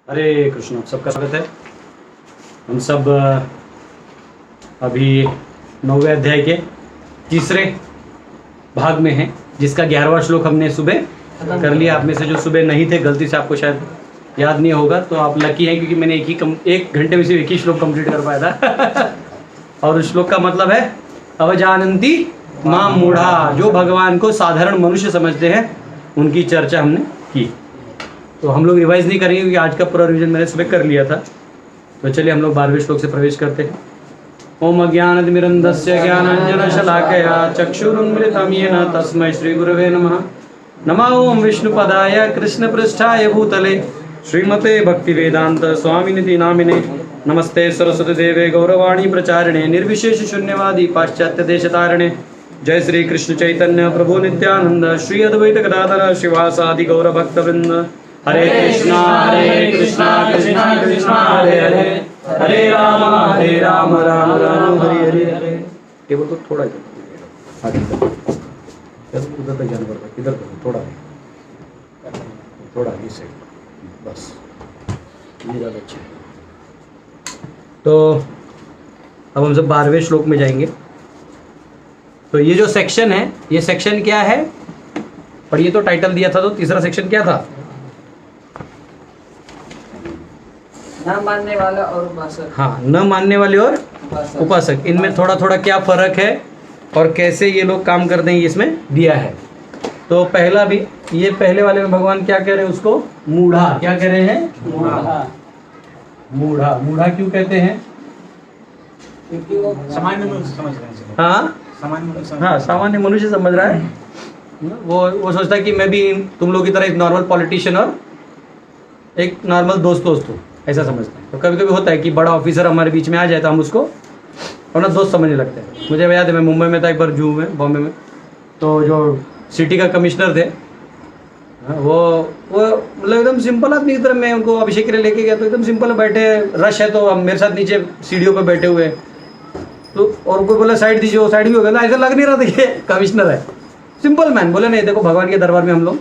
हरे कृष्ण। सबका स्वागत है। हम सब अभी 9वें अध्याय के तीसरे भाग में हैं, जिसका 11वां श्लोक हमने सुबह कर लिया। आप में से जो सुबह नहीं थे, गलती से आपको शायद याद नहीं होगा, तो आप लकी हैं, क्योंकि मैंने एक घंटे में सिर्फ एक ही श्लोक कंप्लीट कर पाया था। और उस श्लोक का मतलब है अवजानन्ति मां मूढ़ा। जो भगवान को साधारण मनुष्य समझते हैं, उनकी चर्चा हमने की। तो हम लोग रिवाइज नहीं करेंगे, क्योंकि आज का पूरा रिवीजन मैंने सुबह कर लिया था। तो चलिए हम लोग 12वें श्लोक से प्रवेश करते हैं। ओम अज्ञानतिमिरन्धस्य ज्ञानाञ्जनशलाकया चक्षुरुन्मिलितं येन तस्मै श्रीगुरवे नमः। नमः ओम विष्णुपदाय कृष्णपृष्ठाय भूतले श्रीमते भक्तिवेदांत स्वामिनिधि नामिने। नमस्ते सरस्वती देवे गौरवाणी प्रचारिणे निर्विशेष शून्यवादी पाश्चात्य देशतारिणे। जय श्री कृष्ण चैतन्य प्रभु नित्यानंद श्री अद्वैत गदाधर श्रीवासादि गौर भक्तवृंद। हरे कृष्णा कृष्णा कृष्णा हरे हरे, हरे राम राम राम हरे हरे। टेबल को थोड़ा आगे उधर तक जाना पड़ता है, इधर थोड़ा थोड़ा इस साइड, बस ये ज़्यादा अच्छा है। तो अब हम सब 12वें श्लोक में जाएंगे। तो ये जो सेक्शन है, ये सेक्शन क्या है, पढ़िए। तो टाइटल दिया था, तो तीसरा सेक्शन क्या था? न मानने वाला और उपासक। हाँ, न मानने वाले और उपासक। इनमें थोड़ा थोड़ा क्या फर्क है और कैसे ये लोग काम करते हैं, इसमें दिया है। तो पहला भी, ये पहले वाले में भगवान क्या कह रहे हैं उसको? मूढ़ा। क्या कह रहे हैं? मूढ़ा। मूढ़ा मूढ़ा क्यों कहते हैं? क्योंकि वो सामान्य मनुष्य समझ रहे हैं। हाँ सामान्य मनुष्य समझ रहा है। वो सोचता है कि मैं भी तुम लोग की तरह एक नॉर्मल पॉलिटिशियन और एक नॉर्मल दोस्त हूँ, ऐसा समझता है। तो कभी कभी होता है कि बड़ा ऑफिसर हमारे बीच में आ जाए तो हम उसको अपना दोस्त समझने लगते हैं। मुझे याद है, मैं मुंबई में था एक बार, जू में, बॉम्बे में। तो जो सिटी का कमिश्नर थे, वो मतलब एकदम सिंपल आदमी की तरह, मैं उनको अभिषेक के लिए लेके गया। तो एकदम सिंपल बैठे, रश है, तो अब मेरे साथ नीचे सीढ़ियों पे बैठे हुए। तो और कोई बोला साइड दीजिए, वो साइड भी हो गया ना, ऐसा लग नहीं रहा था कि कमिश्नर है, सिंपल मैन। बोले नहीं, देखो भगवान के दरबार में हम लोग,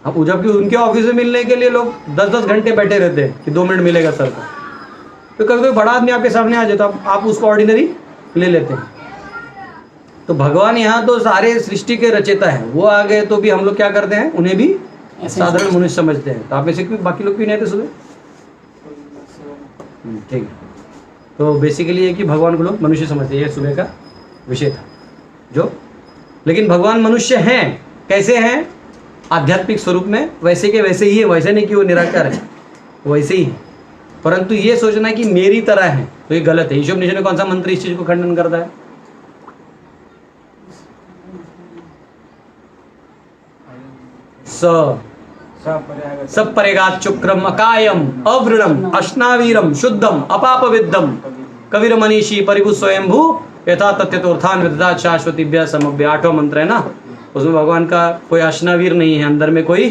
अब जबकि उनके ऑफिस में मिलने के लिए लोग 10-10 घंटे बैठे रहते हैं कि 2 मिनट मिलेगा सर को। तो कभी कोई बड़ा आदमी आपके सामने आ जाए तो आप उसको ऑर्डिनरी ले लेते हैं। तो भगवान यहाँ तो सारे सृष्टि के रचेता है, वो आ गए तो भी हम लोग क्या करते हैं, उन्हें भी साधारण मनुष्य समझते हैं। तो आप में से बाकी लोग क्यों नहीं आते सुबह? ठीक है। तो बेसिकली ये कि भगवान को लोग मनुष्य समझते हैं, ये सुबह का विषय था। जो लेकिन भगवान मनुष्य हैं, कैसे हैं? आध्यात्मिक स्वरूप में वैसे के वैसे ही है। वैसे नहीं कि वो निराकार है, वैसे ही है। परंतु ये सोचना कि मेरी तरह है, तो ये गलत है। ईशोपनिषद में कौन सा मंत्र इस चीज को खंडन करता है? सब परेगात चुक्रम अकायम अवृणम अश्नावीरम शुद्धम अपापविद्धम कविर मनीषी परिभु स्वयंभू यथा तथ्यतोर्थान विदधात शाश्वतीभ्य समभ्य। 8वां मंत्र है ना, उसमें भगवान का कोई अश्नावीर नहीं है, अंदर में कोई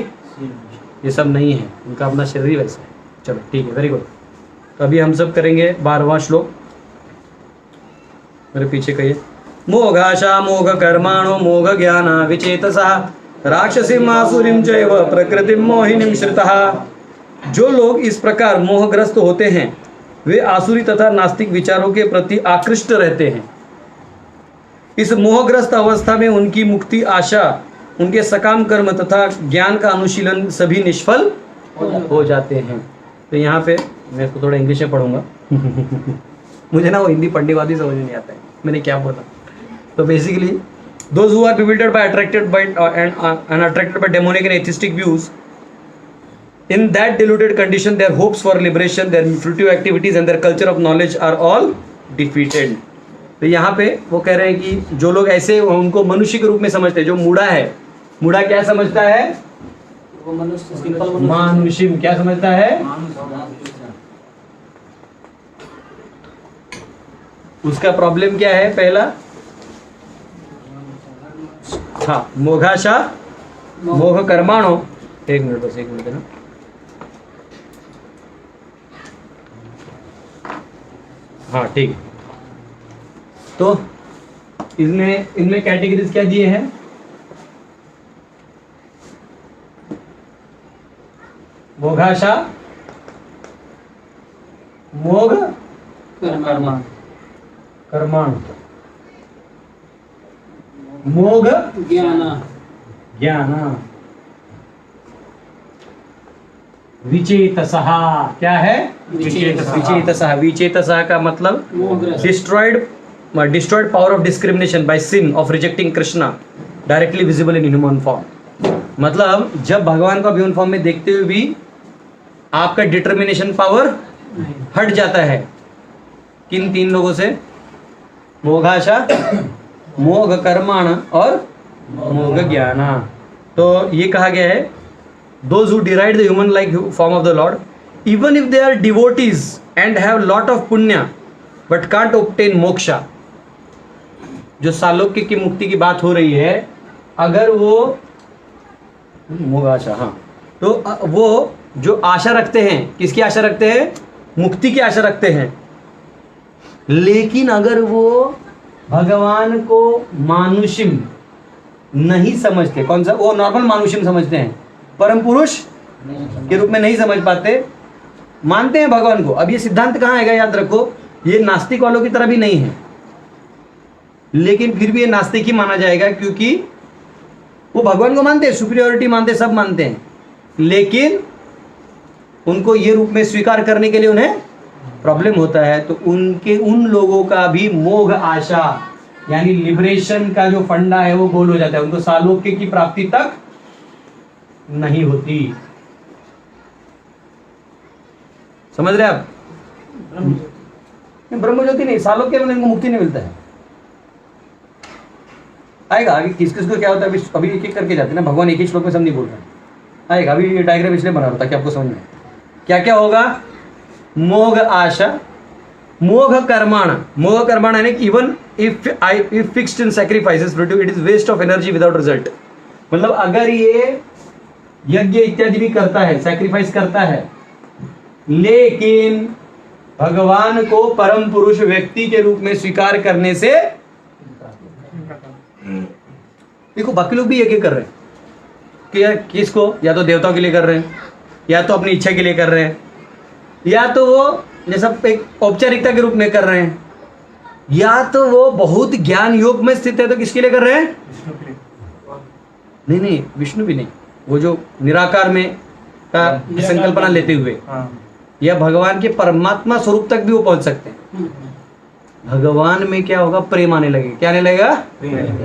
ये सब नहीं है, उनका अपना शरीर वैसा है। चलो ठीक है, वेरी गुड। तो अभी हम सब करेंगे 12वां श्लोक। मेरे पीछे कहिए। मोघाशा मोघ कर्माणो मोघ ज्ञान विचेतसा राक्षसीम आसुरीम चैव प्रकृतिम मोहिनीम श्रितः। जो लोग इस प्रकार मोहग्रस्त होते हैं, वे आसुरी तथा नास्तिक विचारों के प्रति आकृष्ट रहते हैं। इस मोहग्रस्त अवस्था में उनकी मुक्ति आशा, उनके सकाम कर्म तथा ज्ञान का अनुशीलन सभी निष्फल हो जाते हैं। तो यहाँ पे मैं इसको थोड़ा इंग्लिश में पढ़ूंगा। मुझे ना वो हिंदी पढ़ने वाली समझ नहीं आता है मैंने क्या बोला। तो basically those who are bewildered by attracted by demonic and atheistic views, in that deluded condition their hopes for liberation, their fruitive activities and their culture of knowledge are all defeated. तो यहाँ पे वो कह रहे हैं कि जो लोग ऐसे उनको मनुष्य के रूप में समझते हैं, जो मूढ़ा है, मूढ़ा क्या समझता है? वो मनुष्य, सिंपल मनुष्य। मानुषी क्या समझता है? उसका प्रॉब्लम क्या है? पहला, हाँ, मोघाशा मोघ कर्माणो। एक मिनट बस, एक मिनट है ना। हाँ ठीक है। तो इनमें कैटेगरीज क्या दिए हैं? मोघाशा मोघ कर्माण कर्माण, मोघ ज्ञान ज्ञान, विचेतसः क्या है? विचेतसः। विचेतसः, विचेतसः का मतलब मोहग्रस्त destroyed power of discrimination by sin of rejecting Krishna directly visible in human form. मतलब जब भगवान को ह्यूमन फॉर्म में देखते हुए भी आपका डिटर्मिनेशन पावर हट जाता है किन तीन लोगों से? मोघाशा, मोघ कर्माण और मोघ ज्ञान। तो ये कहा गया है those who deride the human like form of the Lord, even if they are devotees and have lot of punya but can't obtain moksha। जो सालोक्य की मुक्ति की बात हो रही है, अगर वो मोगाशा, हाँ, तो वो जो आशा रखते हैं, किसकी आशा रखते हैं? मुक्ति की आशा रखते हैं, लेकिन अगर वो भगवान को मानुषिम नहीं समझते, कौन सा? वो नॉर्मल मानुषिम समझते हैं, परम पुरुष के रूप में नहीं समझ पाते, मानते हैं भगवान को। अब ये सिद्धांत कहाँ आएगा? याद रखो, ये नास्तिक वालों की तरह भी नहीं है, लेकिन फिर भी ये नास्तिक ही माना जाएगा, क्योंकि वो भगवान को मानते हैं, सुपीरियोरिटी मानते हैं, सब मानते हैं, लेकिन उनको ये रूप में स्वीकार करने के लिए उन्हें प्रॉब्लम होता है। तो उन लोगों का भी मोघ आशा यानी लिबरेशन का जो फंडा है वो गोल हो जाता है, उनको सालोक्य की प्राप्ति तक नहीं होती। समझ रहे आप? ब्रह्मज्योति नहीं, सालोक्य में इनको मुक्ति नहीं मिलता है। आएगा आगे किस किस को क्या होता है, अभी एक एक करके जाते हैं ना, भगवान एक ही श्लोक में सब नहीं बोल रहे। आएगा, अभी ये डायग्राम इसलिए बना रहा था कि आपको समझ में क्या क्या होगा। मोघ आशा, मोघ कर्माण, मोघ कर्माण यानी even if fixed in sacrifices it is waste of energy without result. मतलब अगर ये यज्ञ इत्यादि भी करता है, सैक्रिफाइस करता है, लेकिन भगवान को परम पुरुष व्यक्ति के रूप में स्वीकार करने से, देखो बाकी लोग भी यज्ञ कर रहे हैं कि किसको, या तो देवताओं के लिए कर रहे हैं, या तो अपनी इच्छा के लिए कर रहे हैं, या तो वो जैसा एक औपचारिकता के रूप में कर रहे हैं, या तो वो बहुत ज्ञान योग में स्थित है तो किसके लिए कर रहे हैं? नहीं नहीं, विष्णु भी नहीं, वो जो निराकार में का संकल्पना लेते हुए, या भगवान के परमात्मा स्वरूप तक भी वो पहुंच सकते हैं। भगवान में क्या होगा? प्रेम आने लगेगा। क्या आने लगेगा?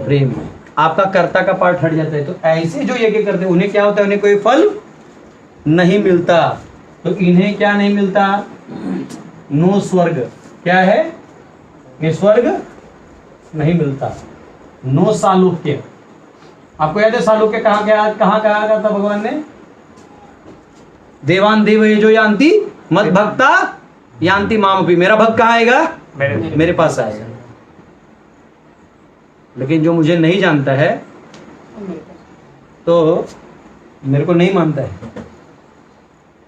प्रेम। आपका कर्ता का पार्ट हट जाता है। तो ऐसे जो यज्ञ करते हैं उन्हें क्या होता है? उन्हें कोई फल नहीं मिलता। तो इन्हें क्या नहीं मिलता? नो स्वर्ग। क्या है? ये स्वर्ग नहीं मिलता। नो सालोक्य। आपको याद है सालोक्य कहाँ कहा गया था भगवान ने? देवान देव ये जो यान्ति मत भक्ता यान्ति माम अपि। मेरा भक्त कहाँ आएगा? मेरे पास आएगा। लेकिन जो मुझे नहीं जानता है तो मेरे को नहीं मानता है,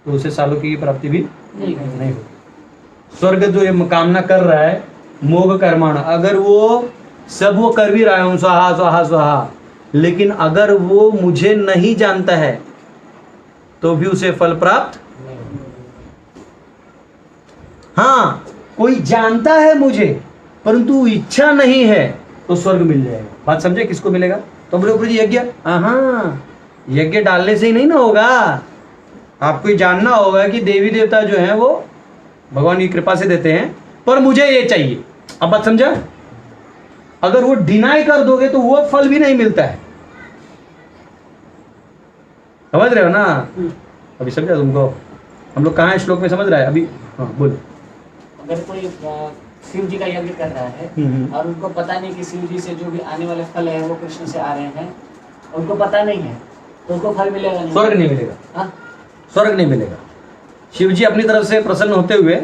तो उसे सालोक्य की प्राप्ति भी नहीं होगी। स्वर्ग जो ये कामना कर रहा है, मोघ कर्माण, अगर वो सब वो कर भी रहा है, स्वाहा स्वाहा स्वाहा, लेकिन अगर वो मुझे नहीं जानता है तो भी उसे फल प्राप्त। हाँ, कोई जानता है मुझे परंतु इच्छा नहीं है तो स्वर्ग मिल जाएगा। बात समझे? किसको मिलेगा? तो बोले ऊपर यज्ञ, हाँ, यज्ञ डालने से ही नहीं ना होगा, आपको जानना होगा कि देवी देवता जो है वो भगवान की कृपा से देते हैं, पर मुझे ये चाहिए। अब बात समझा? अगर वो डिनाई कर दोगे तो वो फल भी नहीं मिलता है। समझ रहे हो ना? अभी समझा तुमको? हम लोग कहाँ श्लोक में समझ रहा है अभी? हाँ बोलो। अगर कोई शिव जी का यज्ञ कर रहा है और उनको पता नहीं कि शिव जी से जो भी आने वाले फल है वो कृष्ण से आ रहे हैं, उनको पता नहीं है, तो उनको फल मिलेगा नहीं? स्वर्ग नहीं मिलेगा। हाँ? स्वर्ग नहीं मिलेगा। शिव जी अपनी तरफ से प्रसन्न होते हुए,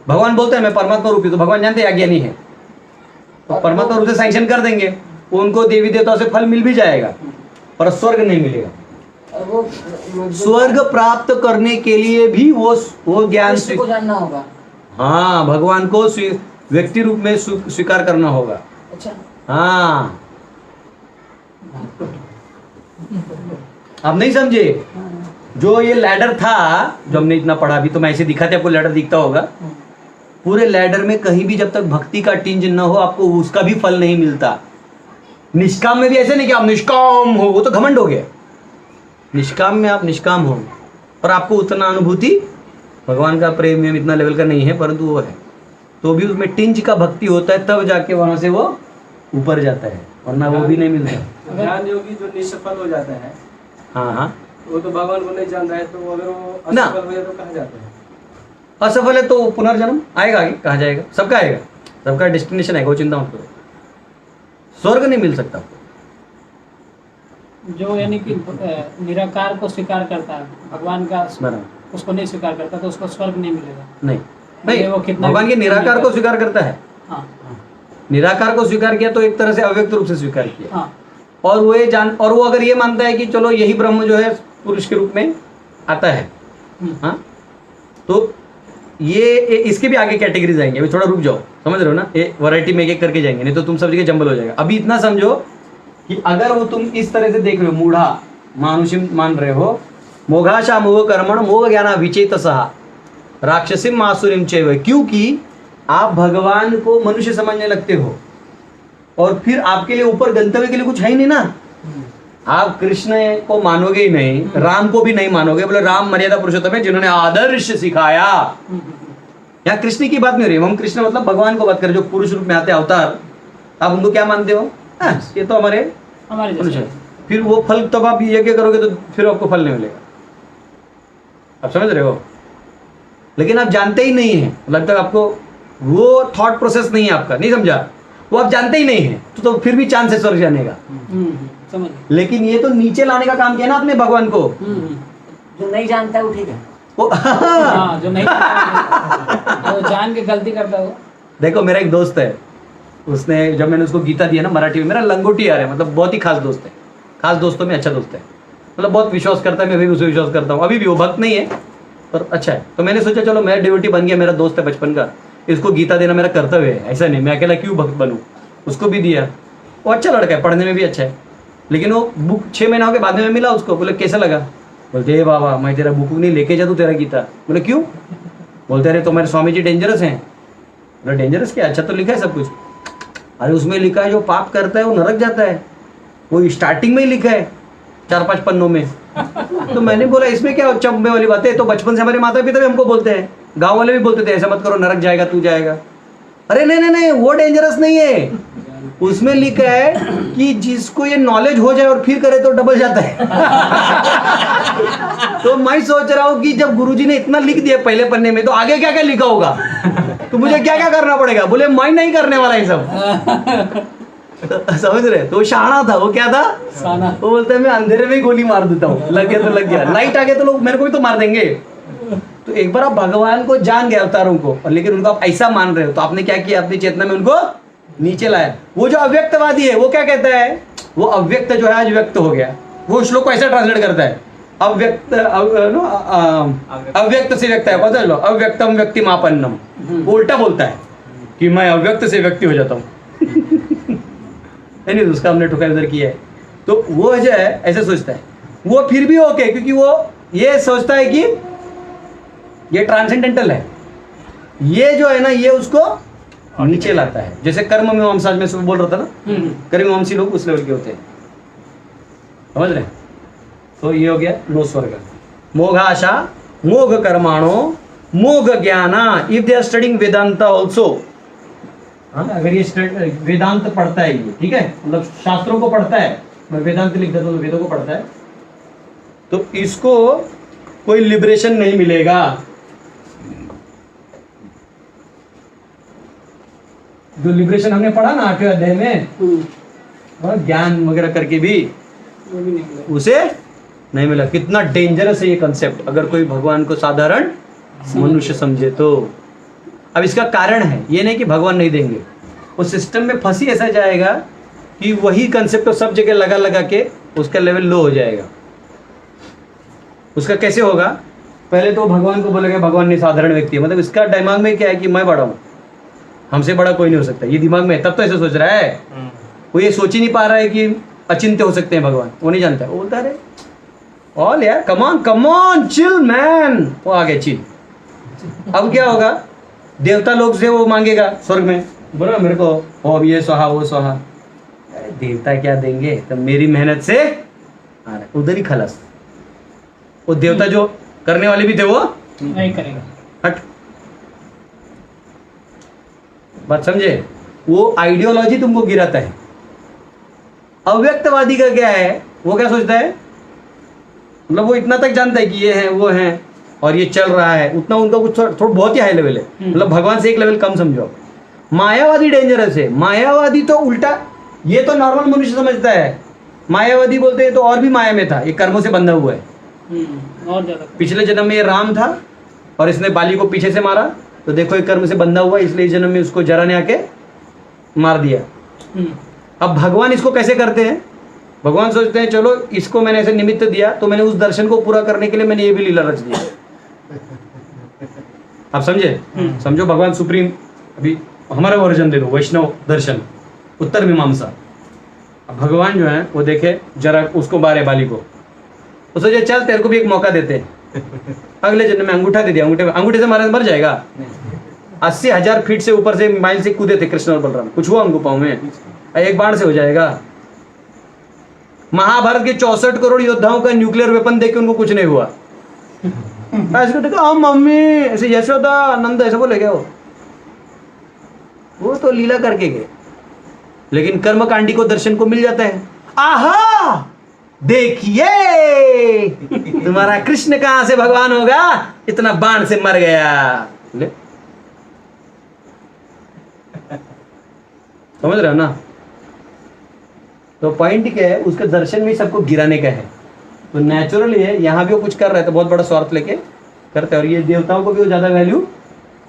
भगवान बोलते हैं मैं परमात्मा रूपी, तो भगवान जानते हैं अज्ञानी है, तो परमात्मा रूप से सैंक्शन कर देंगे, उनको देवी देवताओं से फल मिल भी जाएगा, पर स्वर्ग नहीं मिलेगा। वो स्वर्ग प्राप्त करने के लिए भी वो ज्ञान को जानना होगा। हाँ, भगवान को व्यक्ति रूप में स्वीकार करना होगा। अच्छा। हाँ, आप नहीं समझे? जो ये लैडर था, जो हमने इतना पढ़ा, अभी तो मैं ऐसे दिखाते आपको लैडर दिखता होगा, पूरे लैडर में कहीं भी जब तक भक्ति का टिंज न हो आपको उसका भी फल नहीं मिलता। निष्काम में भी ऐसे नहीं कि आप निष्काम हो, वो तो घमंड हो गया। निष्काम में आप निष्काम हो पर आपको उतना अनुभूति भगवान का प्रेम में इतना लेवल का नहीं है, परंतु वो है तो भी उसमें टिंज का भक्ति होता है, तब जाके वहां से वो ऊपर जाता है, वरना वो भी नहीं मिलता। ज्ञान योगी जो निष्फल हो जाता है, हाँ हाँ, वो तो भगवान को नहीं जान रहा है, तो अगर वो ना। असफल हो जाए तो कहाँ जाता है? असफल है तो पुनर्जन्म आएगा, आगे कहाँ जाएगा, सबका आएगा, सबका डेस्टिनेशन आएगा, वो चिंता मत करो। स्वर्ग नहीं मिल सकता आपको। जो यानी कि निराकार को स्वीकार करता है, भगवान का बराबर। उसको नहीं स्वीकार करता तो उसको स्वर्ग नहीं मिलेगा। नहीं भले वो नहीं, कितना भगवान के निराकार को स्वीकार करता है। हाँ निराकार को स्वीकार किया तो एक तरह से अव्यक्त रूप से स्वीकार किया, हाँ और वो ये जान, और वो अगर ये मानता है कि चलो यही ब्रह्म जो है पुरुष के रूप में आता है, हाँ, तो ये इसके भी आगे कैटेगरीज आएंगे। अभी थोड़ा रुक जाओ, समझ रहे हो ना, ये वैरायटी में एक एक करके जाएंगे, नहीं तो तुम सब जगह जंबल हो जाएगा। अभी इतना समझो कि अगर वो तुम इस तरह से देख रहे हो, मूढ़ा मानुषिम मान रहे हो, मोघाशा मोह कर्मण मोह ज्ञाना विचेत सहा राक्षसिम मासुरिम चैव, क्योंकि आप भगवान को मनुष्य समझने लगते हो और फिर आपके लिए ऊपर गंतव्य के लिए कुछ है ही नहीं ना। आप कृष्ण को मानोगे ही नहीं, राम को भी नहीं मानोगे, बोले राम मर्यादा पुरुषोत्तम है जिन्होंने आदर्श सिखाया। यहाँ कृष्ण की बात नहीं हो रही, हम कृष्ण मतलब भगवान को बात करें जो पुरुष रूप में आते हैं, अवतार। आप उनको क्या मानते हो? ये तो हमारे मनुष्य जैसे है। फिर वो फल तब आप यज्ञ करोगे तो फिर आपको फल नहीं मिलेगा। आप समझ रहे हो? लेकिन आप जानते ही नहीं है, लगता है आपको वो थॉट प्रोसेस नहीं है आपका, नहीं समझा, वो आप जानते ही नहीं है, तो फिर भी चांस है स्वर्ग जाने का। समझ। लेकिन ये तो नीचे लाने का काम किया ना आपने भगवान को। जो नहीं जानता है वो ठीक है, वो हाँ, जो नहीं वो जान के गलती करता है वो। देखो मेरा एक दोस्त है, उसने जब मैंने उसको गीता दिया ना मराठी में, मेरा लंगोटी यार है, मतलब बहुत ही खास दोस्त है, खास दोस्तों में अच्छा दोस्त है, मतलब बहुत विश्वास करता है, मैं भी उसे विश्वास करता हूँ। अभी भी वो भक्त नहीं है पर अच्छा है, तो मैंने सोचा चलो मैं डिवोटी बन गया, मेरा दोस्त है बचपन का, इसको गीता देना मेरा कर्तव्य है, ऐसा नहीं मैं अकेला क्यों भक्त बनूं। उसको भी दिया, वो अच्छा लड़का है, पढ़ने में भी अच्छा है, लेकिन वो बुक 6 महीना हो गए, बाद में मिला उसको, बोले कैसा लगा, बोलते बाबा मैं तेरा बुक नहीं लेके जा, तू तेरा गीता। बोले क्यों? बोलते अरे तुम्हारे स्वामी जी डेंजरस हैं। बोले डेंजरस क्या, अच्छा तो लिखा है सब कुछ। अरे उसमें लिखा है जो पाप करता है वो नरक जाता है, वो स्टार्टिंग में ही लिखा है 4-5 पन्नों में। तो मैंने बोला इसमें क्या चंबे वाली बात है, तो बचपन से हमारे माता पिता भी हमको बोलते हैं, गांव वाले भी बोलते थे ऐसा मत करो नरक जाएगा तू जाएगा। अरे नहीं नहीं नहीं, वो डेंजरस नहीं है, उसमें लिखा है कि जिसको ये नॉलेज हो जाए और फिर करे तो डबल जाता है। तो मैं सोच रहा हूँ कि जब गुरुजी ने इतना लिख दिया पहले पन्ने में, तो आगे क्या क्या लिखा होगा, तो मुझे क्या क्या करना पड़ेगा। बोले मैं नहीं करने वाला ये सब। समझ रहे? तो शाना था वो, क्या था साना। वो बोलता है मैं अंधेरे में ही गोली मार देता हूँ, लग गया तो लग गया, लाइट आ गया तो लोग मेरे को भी तो मार देंगे। तो एक बार आप भगवान को जान गए अवतारों को, और लेकिन उनको आप ऐसा मान रहे हो, तो आपने क्या किया, अपनी चेतना में उनको नीचे लाया। वो जो अव्यक्तवादी है वो क्या कहता है, वो अव्यक्त जो है आज व्यक्त हो गया, वो श्लोक को ऐसा ट्रांसलेट करता है, अव्यक्त अव्यक्त से व्यक्त है, पता लो अव्यक्तम व्यक्तिमापन्नम, वो उल्टा बोलता है कि मैं अव्यक्त से व्यक्ति हो जाता हूँ। नहीं उसका हमने ठुका इधर किया है। तो वो जो है ऐसे सोचता है, वो फिर भी ओके, क्योंकि वो ये सोचता है कि ये ट्रांसेंडेंटल है, ये जो है ना ये उसको नीचे लाता है। जैसे कर्म मीमांसा में सुबह बोल रहा था ना, कर्म मीमांसी लोग उस लेवल के होते हैं, समझ रहे? तो ये हो गया नो स्वर्ग। मोघाशा मोघ कर्माणो मोघ ज्ञाना, if they are studying Vedanta also, अगर ये वेदांत पढ़ता है ये, ठीक है, मतलब शास्त्रों को पढ़ता है, मैं वेदांत लिख देता हूँ, वेदों को पढ़ता है, तो इसको कोई लिबरेशन नहीं मिलेगा। जो लिबरेशन हमने पढ़ा ना 8वें अध्याय में, और ज्ञान वगैरह करके भी वो भी नहीं मिलेगा। उसे नहीं मिला। कितना डेंजरस है ये कंसेप्ट, अगर कोई भगवान को साधारण मनुष्य समझे तो। अब इसका कारण है ये नहीं कि भगवान नहीं देंगे, उस सिस्टम में फंसी ऐसा जाएगा कि वही कंसेप्ट सब जगह लगा लगा के उसका लेवल लो हो जाएगा। उसका कैसे होगा, पहले तो भगवान को बोलेगा भगवान नहीं साधारण व्यक्ति है, मतलब इसका दिमाग में क्या है कि मैं बड़ा हूँ, हमसे बड़ा कोई नहीं हो सकता, ये दिमाग में, तब तो ऐसे सोच रहा है। वो ये सोच ही नहीं पा रहा है कि अचिंत्य हो सकते हैं भगवान, वो नहीं जानता है। वो बोलता है ऑल यार कम ऑन चिल मैन, वो आ गया चिल। अब क्या होगा, देवता लोग से वो मांगेगा स्वर्ग में, बोलो मेरे को हो अब ये स्वाहा वो स्वाहा। अरे देवता क्या देंगे, तो मेरी मेहनत से आ रहा है, उधर ही खलास। वो देवता जो करने वाले भी थे वो नहीं करेगा। हट, बात समझे? वो आइडियोलॉजी तुमको गिराता है। अव्यक्तवादी का क्या है, वो क्या सोचता है, मतलब वो इतना तक जानता है कि ये है वो है और ये चल रहा है, उतना उनका कुछ थोड़ा बहुत ही हाई लेवल है, मतलब भगवान से एक लेवल कम समझो। मायावादी डेंजरस है। मायावादी तो उल्टा, ये तो नॉर्मल मनुष्य समझता है, मायावादी बोलते हैं तो और भी माया में था, ये कर्मों से बंधा हुआ है। और ज्यादा पिछले जन्म में ये राम था और इसने बाली को पीछे से मारा, तो देखो ये कर्म से बंधा हुआ, इसलिए इस जन्म में उसको जरा ने आके मार दिया। अब भगवान इसको कैसे करते हैं, भगवान सोचते हैं चलो इसको मैंने ऐसे निमित्त दिया तो मैंने उस दर्शन को पूरा करने के लिए मैंने ये भी लीला रच दिया। आप समझे? समझो भगवान सुप्रीम। अभी हमारा वर्जन दे दो, वैष्णव दर्शन, उत्तर मीमांसा। अब भगवान जो है वो देखे जरा उसको मारे बाली को, तो सोचे चल तेरे को भी एक मौका देते हैं, अगले जन्म में अंगूठा दे दिया, अंगूठे से मारे मर जाएगा। 80,000 फीट से ऊपर से माइल से कूदे थे कृष्ण और बलराम, कुछ हुआ उनको पाँव में? एक बाण से हो जाएगा। महाभारत के 64 करोड़ योद्धाओं का न्यूक्लियर वेपन देके उनको कुछ नहीं हुआ। ऐसे देखो मम्मी ऐसे यशोदा नंद ऐसे बोले क्या वो तो लीला करके गए, लेकिन कर्मकांडी को दर्शन को मिल जाता है। आहा देखिए तुम्हारा कृष्ण कहां से भगवान होगा, इतना बाण से मर गया। ले समझ रहे हो ना? तो पॉइंट क्या है, उसके दर्शन में सबको गिराने का है। तो नेचुरली है, यहाँ भी वो कुछ कर रहा है तो बहुत बड़ा स्वार्थ लेके करते हैं, और ये देवताओं को भी वो ज्यादा वैल्यू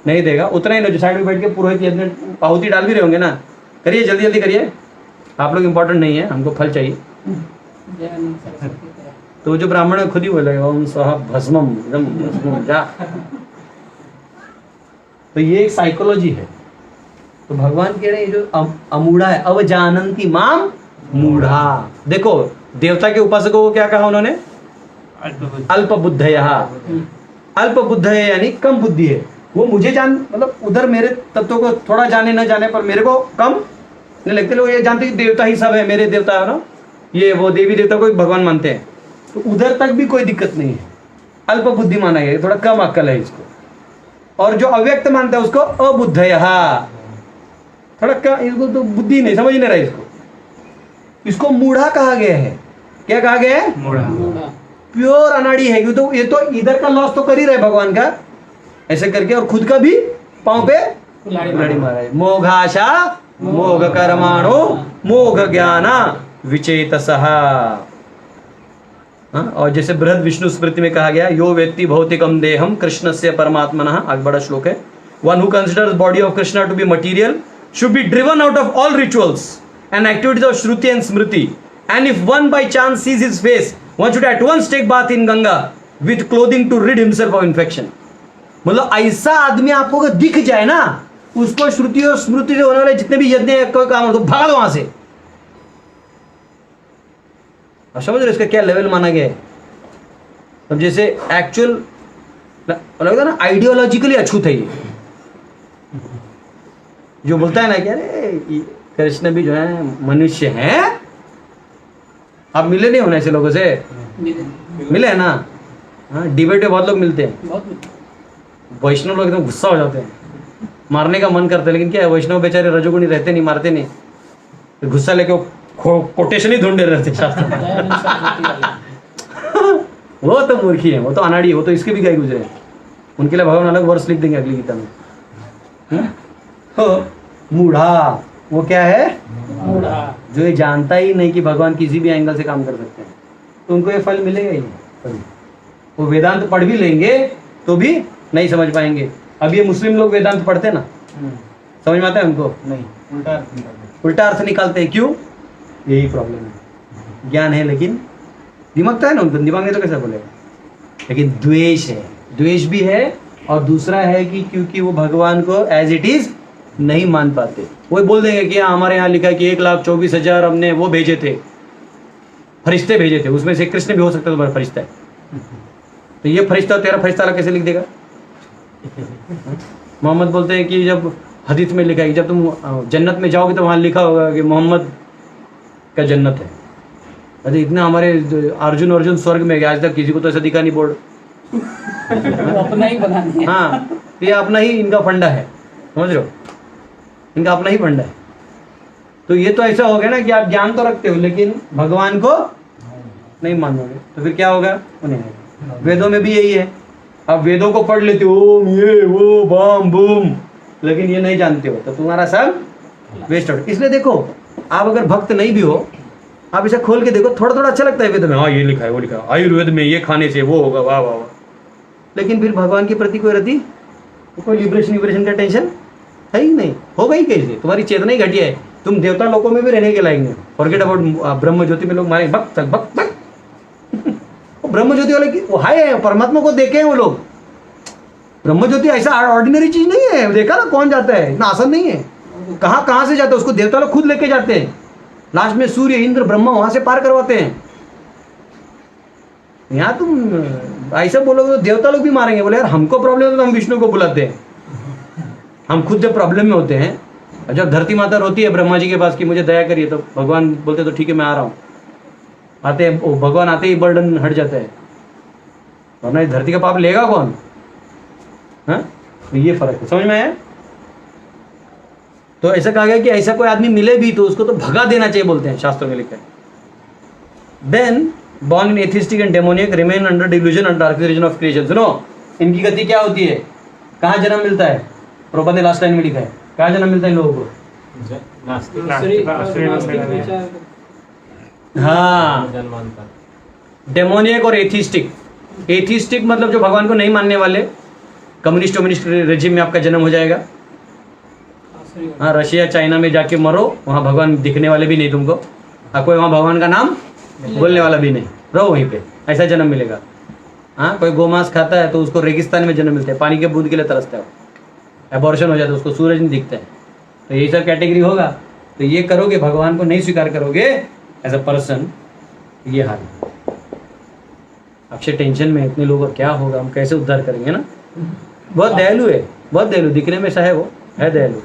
नहीं देगा। उतना ही जो साइड में बैठ के पुरोहित यज्ञ आहुति डाल भी रहे होंगे ना, करिए जल्दी जल्दी करिए, आप लोग इंपॉर्टेंट नहीं है, हमको फल चाहिए। तो जो ब्राह्मण है खुद ही बोलेगा ओम स्वाहा भस्मम एकदम भस्मम जा। तो ये एक साइकोलॉजी है। तो भगवान कह रहे हैं जो अमूढ़ा है, अवजानंती माम मूढ़ा। देखो देवता के उपासकों को क्या कहा उन्होंने? अल्प बुद्धयः। अल्प बुद्धय यानी कम बुद्धि है, वो मुझे जान मतलब उधर मेरे तत्वों को थोड़ा जाने न जाने पर मेरे को कम नहीं लगते। लोग ये जानते कि देवता ही सब है, मेरे देवता है ना, ये वो देवी देवता को भगवान मानते हैं, तो उधर तक भी कोई दिक्कत नहीं है। अल्प बुद्धि माना गया, थोड़ा कम अक्ल है इसको। और जो अव्यक्त मानता है उसको अबुद्धयः, थोड़ा कम, इसको तो बुद्धि नहीं, समझ नहीं रहा इसको। इसको मूढ़ा कहा गया है। क्या कहा गया है? मूढ़ा। प्योर अनाड़ी है, तो ये तो इधर का लॉस तो कर ही रहे भगवान का ऐसे करके, और खुद का भी पांव पे कुल्हाड़ी मारा है। मोघाशा मोघ कर्माणो मोघ ज्ञान विचेतसः। और जैसे बृहद विष्णु स्मृति में कहा गया, यो वेत्ति भौतिकम देहम कृष्णस्य परमात्मनः, आगे बड़ा श्लोक है। One who considers body of Krishna to be material should be driven out of all rituals and activities of Shruti and Smriti. And if one by chance sees his face, one should at once take bath in Ganga with clothing to rid himself of infection. मतलब ऐसा आदमी आपको अगर दिख जाए ना, उसको श्रुति और स्मृति से होने वाले जितने भी यज्ञ काम हो भाग वहां से। अब समझ रहे इसका क्या लेवल माना गया है? अब जैसे एक्चुअल लगता है ना, आइडियोलॉजिकली अछूत है ये। जो बोलता है ना कि अरे कृष्ण भी जो है मनुष्य हैं। आप मिले नहीं होने ऐसे लोगों से? मिले है ना? हाँ, डिबेट में बहुत लोग मिलते हैं। वैष्णव लोग एकदम गुस्सा हो जाते हैं, मारने का मन करता है, लेकिन क्या है वैष्णव बेचारे रजोगुणी रहते नहीं, मारते नहीं, तो गुस्सा लेके कोटेशन ही ढूंढे रहते शास्त्र। वो तो मूर्खी है, वो तो अनाड़ी है, वो तो इसके भी गए गुजरे। उनके लिए भगवान अलग वर्ष लिख देंगे अगली गीता में। तो मूढ़ा वो क्या है? मूढ़ा। जो ये जानता ही नहीं कि भगवान किसी भी एंगल से काम कर सकते हैं, तो उनको ये फल मिलेगा ही नहीं। वो वेदांत पढ़ भी लेंगे तो भी नहीं समझ पाएंगे। अब ये मुस्लिम लोग वेदांत पढ़ते हैं ना, समझ में आता है उनको? नहीं, उल्टा अर्थ निकालते हैं। क्यों? यही प्रॉब्लम है। ज्ञान है लेकिन दिमाग तो है ना उनको, दिमाग नहीं तो कैसे बोलेगा? लेकिन द्वेष है, द्वेष भी है। और दूसरा है कि क्योंकि वो भगवान को एज इट इज नहीं मान पाते, वो बोल देंगे कि हमारे यहाँ लिखा है कि 1,24,000 हमने वो भेजे थे, फरिश्ते भेजे थे, उसमें से कृष्ण भी हो सकता है तुम्हारा फरिश्ता है, तो ये फरिश्ता तेरा फरिश्ता अलग कैसे लिख देगा? मोहम्मद बोलते हैं कि जब हदीस में लिखा है कि जब तुम जन्नत में जाओगे तो वहाँ लिखा होगा कि मोहम्मद का जन्नत है। अरे इतना हमारे अर्जुन स्वर्ग में गया, आज तक किसी को तो ऐसा दिखा नहीं बोर्ड। वो अपना ही बनाने हैं। हाँ, ये अपना ही इनका फंडा है, समझ रहे हो, इनका अपना ही फंडा है। तो ये तो ऐसा हो गया ना कि आप ज्ञान तो रखते हो लेकिन भगवान को नहीं मानोगे, तो फिर क्या होगा? नहीं। वेदों में भी यही है, आप वेदों को पढ़ लेते हो, ओम ये वो बम बूम, लेकिन ये नहीं जानते हो तो तुम्हारा सब वेस्ट हो। इसलिए देखो, आप अगर भक्त नहीं भी हो, आप इसे खोल के देखो, थोड़ा थोड़ा अच्छा लगता है वेद में, हाँ ये लिखा है वो लिखा है, आयुर्वेद में ये खाने से वो होगा, वाह वाह वाह, लेकिन फिर भगवान के प्रति कोई रति, कोई लिबरेशन का टेंशन है ही नहीं। होगा ही कैसे? तुम्हारी चेतना ही घटिया है, तुम देवता लोकों में भी रहने के लायक नहीं। फॉरगेट अबाउट ब्रह्म ज्योति में लोग मारे बक तक बक बक वो ब्रह्म ज्योति वाले की वो है, परमात्मा को देखे हैं वो लोग। ब्रह्म ज्योति ऐसा ऑर्डिनरी चीज नहीं है, देखा ना कौन जाता है, इतना आसान नहीं है। कहाँ से जाता है, उसको देवता लोग खुद लेके जाते हैं, लास्ट में सूर्य इंद्र ब्रह्मा वहां से पार करवाते हैं। यहाँ तुम ऐसा बोलोगे तो देवता लोग भी मारेंगे, बोले यार हमको प्रॉब्लम है तो हम विष्णु को बुलाते हैं। हम खुद जब प्रॉब्लम में होते हैं, जब धरती माता रोती है ब्रह्मा जी के पास कि मुझे दया करिए, तो भगवान बोलते तो ठीक है मैं आ रहा हूँ, आते हैं भगवान, आते ही बर्डन हट जाता है, वरना इस धरती का पाप लेगा कौन? हाँ, तो ये फर्क है, समझ में आया? तो ऐसा कहा गया कि ऐसा कोई आदमी मिले भी तो उसको तो भगा देना चाहिए, बोलते हैं शास्त्रों में लिखा है। Then born in atheistic and demoniac remain under delusion and dark region of creation। सुनो, इनकी गति क्या होती है, कहाँ जन्म मिलता है? प्रभुपाद ने लास्ट लाइन में लिखा है, कहाँ जन्म मिलता है इन लोगों को? हाँ, डेमोनियक और एथिस्टिक। एथिस्टिक मतलब जो भगवान को नहीं मानने वाले, कम्युनिस्ट रेजिम में आपका जन्म हो जाएगा। हाँ, रशिया चाइना में जाके मरो, वहाँ भगवान दिखने वाले भी नहीं तुमको, और कोई वहाँ भगवान का नाम बोलने वाला भी नहीं, रहो वहीं पे, ऐसा जन्म मिलेगा। हाँ, कोई गोमांस खाता है तो उसको रेगिस्तान में जन्म मिलता है, पानी के बूंद के लिए तरसता है, एबॉर्शन हो जाता है, उसको सूरज नहीं दिखता है। तो यही सब कैटेगरी होगा। तो ये करोगे, भगवान को नहीं स्वीकार करोगे एज अ पर्सन, ये हाल है। अक्षय टेंशन में इतने लोगों का क्या होगा, हम कैसे उद्धार करेंगे ना। बहुत दयालु है, बहुत दयालु, दिखने में सा है, वो है दयालु।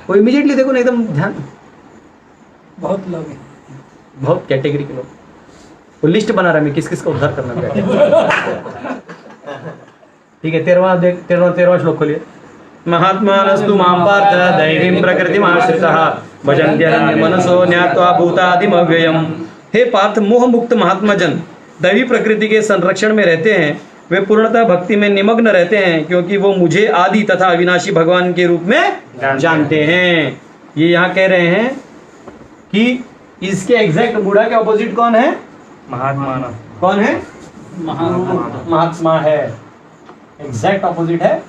वो इमीडिएटली देखो ना, एकदम ध्यान, बहुत लोग हैं, बहुत कैटेगरी के लोग। वो लिस्ट बना रहा है मैं किस किस का उद्धार करना चाहिए। ठीक है, 13वां श्लोक खोलिए। महात्मानस्तु मां पार्थ दैवीं प्रकृतिमाश्रितः भजन्त्यनन्य मनसो ज्ञात्वा भूतादिमव्ययम्। हे पार्थ, मोह मुक्त महात्मा जन दैवी प्रकृति के संरक्षण में रहते हैं, वे पूर्णतः भक्ति में निमग्न रहते हैं, क्योंकि वो मुझे आदि तथा अविनाशी भगवान के रूप में जानते हैं। ये यहाँ कह रहे हैं कि इसके एग्जैक्ट बुढ़ा के ऑपोजिट कौन है? महात्मा। कौन है? महात्मा है, एग्जैक्ट ऑपोजिट है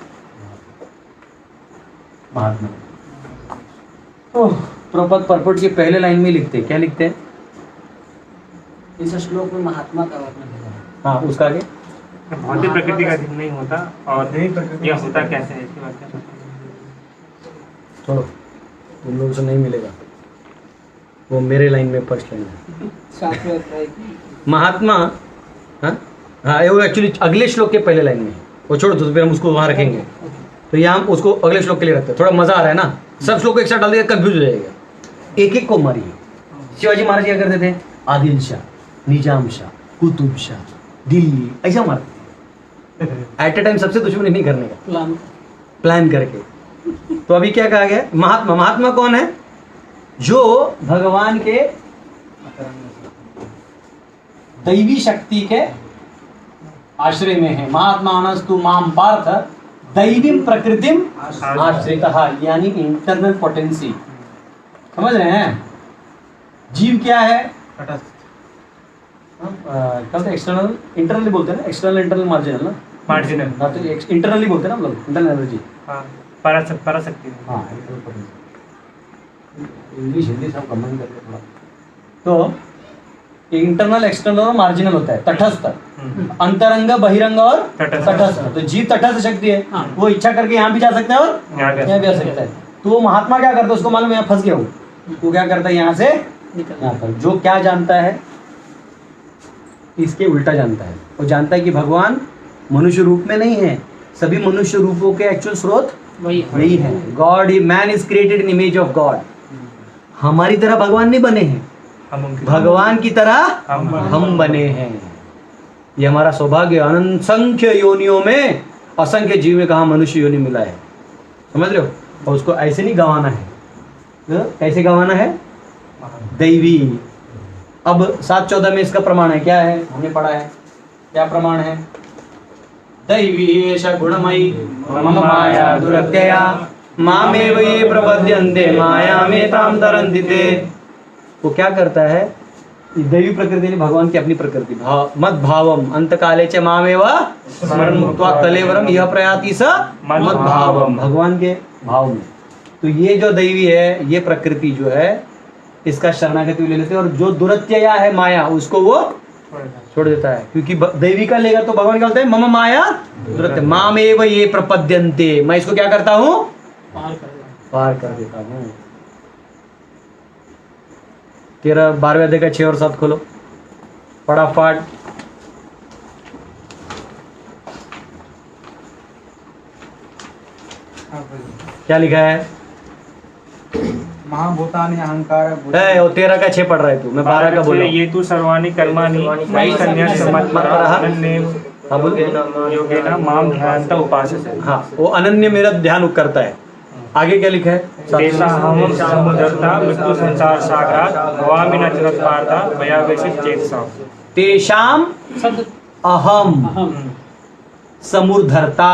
महात्मा। प्रपद परपट के पहले लाइन में लिखते हैं, क्या लिखते हैं? इस श्लोक में महात्मा का वर्णन है। हाँ, उसका आगे भौतिक प्रकृति का अधीन नहीं होता, और यह होता कैसे है इसकी बात कर। छोड़ो, तुम लोगों से नहीं मिलेगा, वो मेरे लाइन में फर्स्ट लाइन है। साथ में होता है कि महात्मा, हाँ हाँ, वो एक्चुअली अगले श्लोक के पहले लाइन में है। वो छोड़ो, तो फिर हम उसको वहाँ रखेंगे। तो यहाँ हम उसको अगले श्लोक के लिए रखते हैं, थोड़ा मजा आ रहा है ना। सब श्लोक को एक साथ डाल देगा, कंफ्यूज हो जाएगा। एक एक को मारिए। शिवाजी महाराज क्या करते थे? आदिल शाह, निजाम शाह, कुतुब शाह, दिल्ली, ऐसा मारते थे एट ए टाइम, सबसे दुश्मनी नहीं करने का, प्लान करके। तो अभी क्या कहा गया? महात्मा। महात्मा कौन है? जो भगवान के दैवी शक्ति के आश्रय में है। महात्मानस्तु माम पार्थ दैवीं प्रकृतिम आश्रितः, यानी इंटरनल पोटेंसी। समझ रहे हैं? जीव क्या है? एक्सटर्नल, इंटरनली बोलते हैं ना, एक्सटर्नल इंटरनल मार्जिनल ना, मार्जिनल। हाँ, तो इंटरनली बोलते हैं ना हम लोग, इंटरनल एनर्जी। हाँ, पराशक्ति। हाँ, इंग्लिश हिंदी सब कंबाइन करके थोड़ा। तो इंटरनल, एक्सटर्नल और मार्जिनल होता है। तटस्थ, अंतरंग, बहिरंग और तटस्थ। तो जीव तटस्थ शक्ति है, वो इच्छा करके यहाँ भी जा सकता है और यहाँ भी आ सकता है। तो वो महात्मा क्या करता है? उसको मालूम है यहाँ फंस गया हूँ, वो क्या करता है? यहाँ से यहाँ पर। जो क्या जानता है? इसके उल्टा जानता है। वो जानता है कि भगवान मनुष्य रूप में नहीं है, सभी मनुष्य रूपों के एक्चुअल स्रोत वही वही है। God, man is created in image of God. हमारी तरह भगवान नहीं बने हैं, हम उनके भगवान की तरह हम बने हैं। ये हमारा सौभाग्य। अनंत संख्य योनियों में असंख्य जीव में कहा मनुष्य योनि मिला है, समझ रहे हो। और उसको ऐसे नहीं गंवाना है, कैसे गंवाना है? दैवी। अब 7:14 में इसका प्रमाण है, क्या है? हमने पढ़ा है, क्या प्रमाण है? दैवी एष गुणमयी मम माया दुरत्यया मामेव ये प्रपद्यन्ते मायामेतां तरन्ति ते। वो क्या करता है? दैवी प्रकृति ने भगवान की अपनी प्रकृति, मद भावम अंतकाले च मामेव स्मरण मुक्त्वा कलेवरम यह प्रयाति स मद भावम, भगवान के भाव में। तो ये जो दैवी है, ये प्रकृति जो है, इसका शरणागति ले लेते हैं। और जो दुरत्यया है माया, उसको वो छोड़ देता है, क्योंकि दैवी का लेगा तो भगवान क्या बोलते हैं? मम माया दुरत्य मामेव ये प्रपद्यन्ते, मैं इसको क्या करता हूँ? पार कर देता हूँ। 12वें अध्याय का 6 और 7 खोलो फटाफट। क्या लिखा है? महाभूतानि अहंकार है वो 13 का 6 पढ़ रहा है तू, मैं 12 का बोल रहा हूँ। ये तू सर्वाणि कर्माणि मयि सन्न्यस्य मत्परः अनन्येन हाँ बोल। योगेन मां ध्यायन्त उपासते। हाँ, वो अनन्य मेरा ध्यान करता है। आगे क्या लिखा है? तेषाहं समुद्धर्ता मृत्यु संसार सागरात् भवामि न च तत्पार्था मया वेशित चेतसा। तेषाम शब्द अहम समुद्धरता,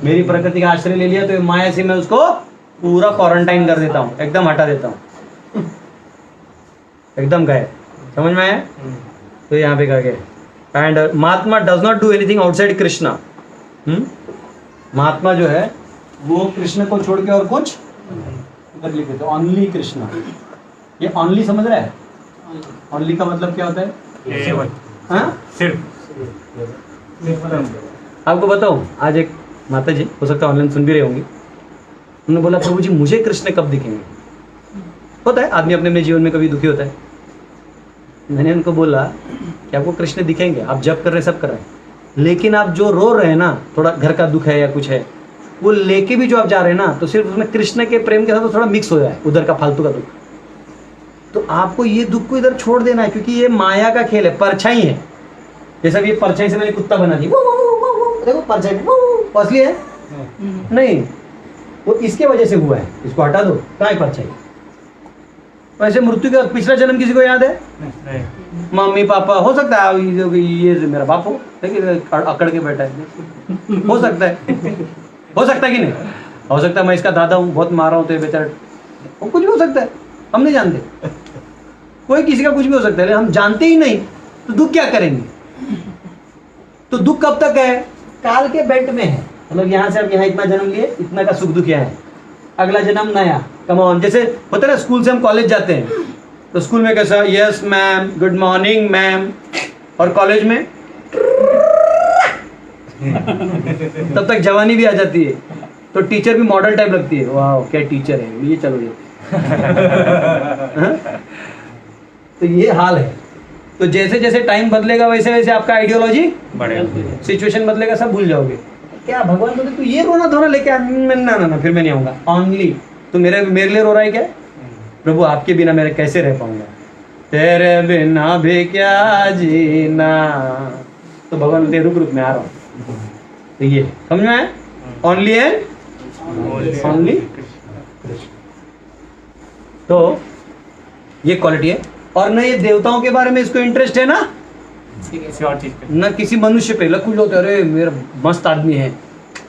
मेरी प्रकृति का आश्रय ले लिया तो ये माया से मैं उसको पूरा क्वारंटाइन कर देता हूँ, एकदम हटा देता हूँ, एकदम गए। समझ में आया? तो यहाँ पे कहा गया and mahatma does not do anything outside Krishna. महात्मा जो है वो कृष्ण को छोड़ के और कुछ इधर लिखे थे, ओनली कृष्णा। ये ओनली समझ रहा है? ओनली का मतलब क्या होता है? केवल, हाँ? सिर्फ। आपको बताऊं, आज एक माता जी, हो सकता है ऑनलाइन सुन भी रहे होंगे, उन्होंने बोला प्रभु जी मुझे कृष्ण कब दिखेंगे? होता है आदमी अपने अपने जीवन में कभी दुखी होता है। मैंने उनको बोला कि आपको कृष्ण दिखेंगे, आप जप कर रहे हैं, सब कर रहे हैं, लेकिन आप जो रो रहे हैं ना, थोड़ा घर का दुख है या कुछ है, वो लेके भी जो आप जा रहे हैं ना, तो सिर्फ उसमें कृष्ण के प्रेम के साथ तो थोड़ा मिक्स हो जाए उधर का फालतू का दुख। तो आपको ये दुख को इधर छोड़ देना है, क्योंकि ये माया का खेल है, परछाई है। जैसा भी ये परछाई से मैंने कुत्ता बना दी, देखो परछाई असली है नहीं, वो इसके वजह से हुआ है, इसको हटा दो, कहाँ है परछाई? वैसे मृत्यु का पिछला जन्म किसी को याद है? नहीं। मम्मी पापा, हो सकता है ये मेरा बाप हो, लेकिन अकड़ के बैठा है, हो सकता है, हो सकता है कि नहीं? हो सकता है मैं इसका दादा हूँ, बहुत मारा हूँ तो ये बेचारा, वो कुछ भी हो सकता है, हम नहीं जानते, कोई किसी का कुछ भी हो सकता है, हम जानते ही नहीं तो दुख क्या करेंगे? तो दुख कब तक है? काल के बेल्ट में है, मतलब यहाँ से अब यहाँ इतना जन्म लिए, इतना का सुख दुख यहाँ है, अगला जन्म नया। कम ऑन, जैसे होता है ना स्कूल से हम कॉलेज जाते हैं, तो स्कूल में कैसा, yes ma'am, good morning ma'am, और कॉलेज में तब तक जवानी भी आ जाती है, तो टीचर भी मॉडल टाइप लगती है, वाह क्या टीचर है ये, चलो ये तो ये हाल है। तो जैसे जैसे टाइम बदलेगा वैसे वैसे आपका आइडियोलॉजी बढ़ेगा, सिचुएशन बदलेगा, सब भूल जाओगे। क्या भगवान बोलते तू ये रोना धोना लेके ना ना ना, फिर मैं नहीं आऊंगा, ओनली तो मेरे लिए रो रहा है क्या? प्रभु आपके बिना मेरे कैसे रह पाऊंगा, तेरे बिना भी क्या जीना। तो भगवान बोलते रुक रुक मैं आ रहा हूँ। तो ये समझ में आया? Only and only. तो ये क्वालिटी है। और न ये देवताओं के बारे में इसको इंटरेस्ट है ना, किसी और चीज पे न किसी मनुष्य पे। कुछ लोग अरे मेरा मस्त आदमी है,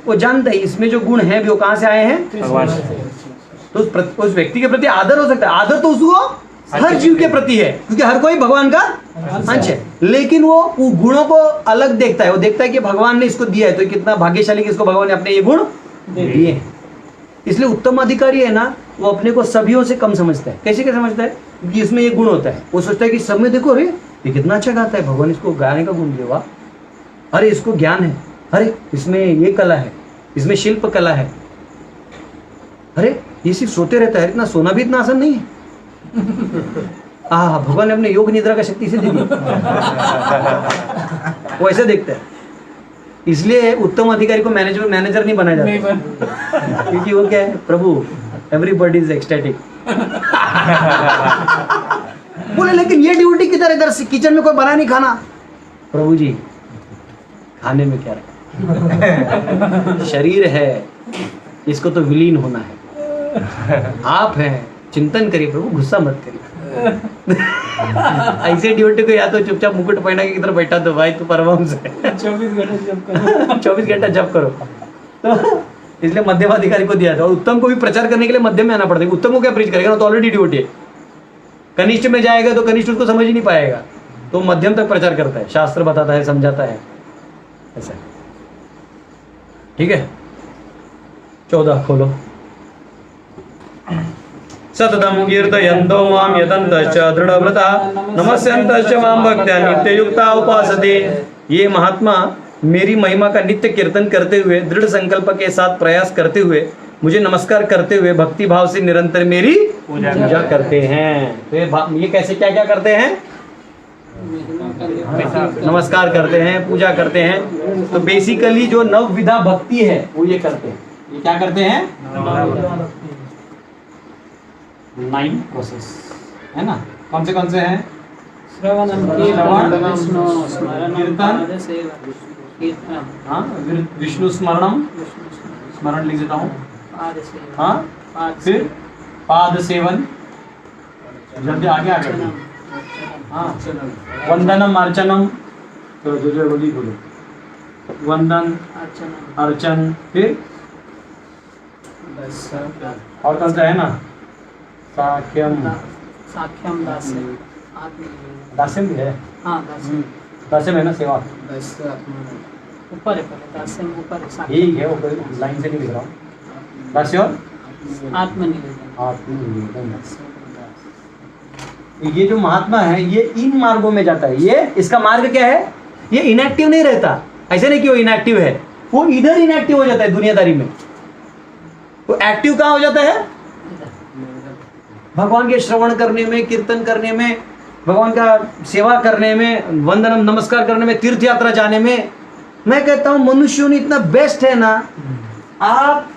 वो जानता है इसमें जो गुण है भी वो कहाँ से आए हैं, भगवान से। तो उस व्यक्ति के प्रति आदर हो सकता है। आदर तो उसको हर जीव के प्रति है, क्योंकि हर कोई भगवान का अंश है, लेकिन वो गुणों को अलग देखता है। वो देखता है कि भगवान ने इसको दिया है तो कितना भाग्यशाली कि इसको भगवान ने अपने ये गुण दिए हैं। इसलिए उत्तम अधिकारी है ना, वो अपने को सभियों से कम समझता है। कैसे क्या समझता है? क्योंकि इसमें ये गुण होता है। वो सोचता है कि सब में देखो, अरे ये कितना अच्छा गाता है, भगवान इसको गाने का गुण दिया, वाह, अरे इसको ज्ञान है, अरे इसमें ये कला है, इसमें शिल्प कला है, अरे ये सिर्फ सोते रहता है, इतना सोना भी इतना आसान नहीं है। भगवान ने अपने योग निद्रा का शक्ति से दे दी। वो ऐसे देखता है। इसलिए उत्तम अधिकारी को मैनेजर नहीं बनाया नहीं जाता, बन क्योंकि वो क्या है, प्रभु एवरीबॉडी इज एक्सटेटिक। बोले लेकिन ये ड्यूटी किधर, इधर किचन में कोई बना नहीं खाना। प्रभु जी खाने में क्या रखा, शरीर है, इसको तो विलीन होना है। आप हैं, चिंतन करिए प्रभु, गुस्सा मत करिए। ऐसे ड्यूटी को या तो चुपचाप मुकुट पहना के किधर बैठा दो भाई, तू परमहंस है। 24 घंटे जब करो 24 घंटा जप करो। तो इसलिए मध्यमाधिकारी को दिया था। और उत्तम को भी प्रचार करने के लिए मध्यम में आना पड़ता है। उत्तम को क्या प्रीच करेगा ना, तो ऑलरेडी ड्यूटी है। कनिष्ठ में जाएगा तो कनिष्ठ उसको समझ ही नहीं पाएगा, तो मध्यम तक प्रचार करता है, शास्त्र बताता है, समझाता है, ऐसा। ठीक है, 14 खोलो। सततम कीर्तयन्तो मां यतन्तश्च दृढव्रतः नमस्यन्तश्च मां भक्त्या नित्ययुक्ता उपासते। ये महात्मा मेरी महिमा का नित्य कीर्तन करते हुए, दृढ़ संकल्प के साथ प्रयास करते हुए, मुझे नमस्कार करते हुए भक्ति भाव से निरंतर मेरी पूजा करते हैं। तो ये कैसे क्या क्या करते हैं, नमस्कार करते हैं, पूजा करते हैं। तो बेसिकली जो नवविधा भक्ति है वो ये करते हैं। ये क्या करते हैं, 9 प्रोसेस है ना। कौन से हैं, श्रवणम विष्णु स्मरण कीर्तन, कीर्तन, हाँ, विष्णु स्मरणम, स्मरण लिख देता हूँ, हाँ, फिर पाद सेवन, जल्दी आगे हाँ, वंदनम अर्चनम, तो जो बोलो, वंदन अर्चन, फिर और कौन सा है ना, साख्यम, साख्यम दास्यम, दास्यम भी है, हाँ दास्यम है ना, सेवा, ऊपर है, पहले दास्यम ऊपर है, साख्यम यही है, वो लाइन से नहीं लिख रहा हूँ। दास्य और आत्मनिवेदन। आत्मनिवेदन। ये जो महात्मा है ये इन मार्गों में जाता है। ये इसका मार्ग क्या है, ये इनएक्टिव नहीं रहता। ऐसे नहीं कि वो इनएक्टिव है, वो इधर इनएक्टिव हो जाता है दुनियादारी में। वो एक्टिव कहाँ हो जाता है, भगवान के श्रवण करने में, कीर्तन करने में, भगवान का सेवा करने में, वंदनम नमस्कार करने में, तीर्थ यात्रा जाने में। मैं कहता हूं मनुष्यों ने इतना बेस्ट है ना, आप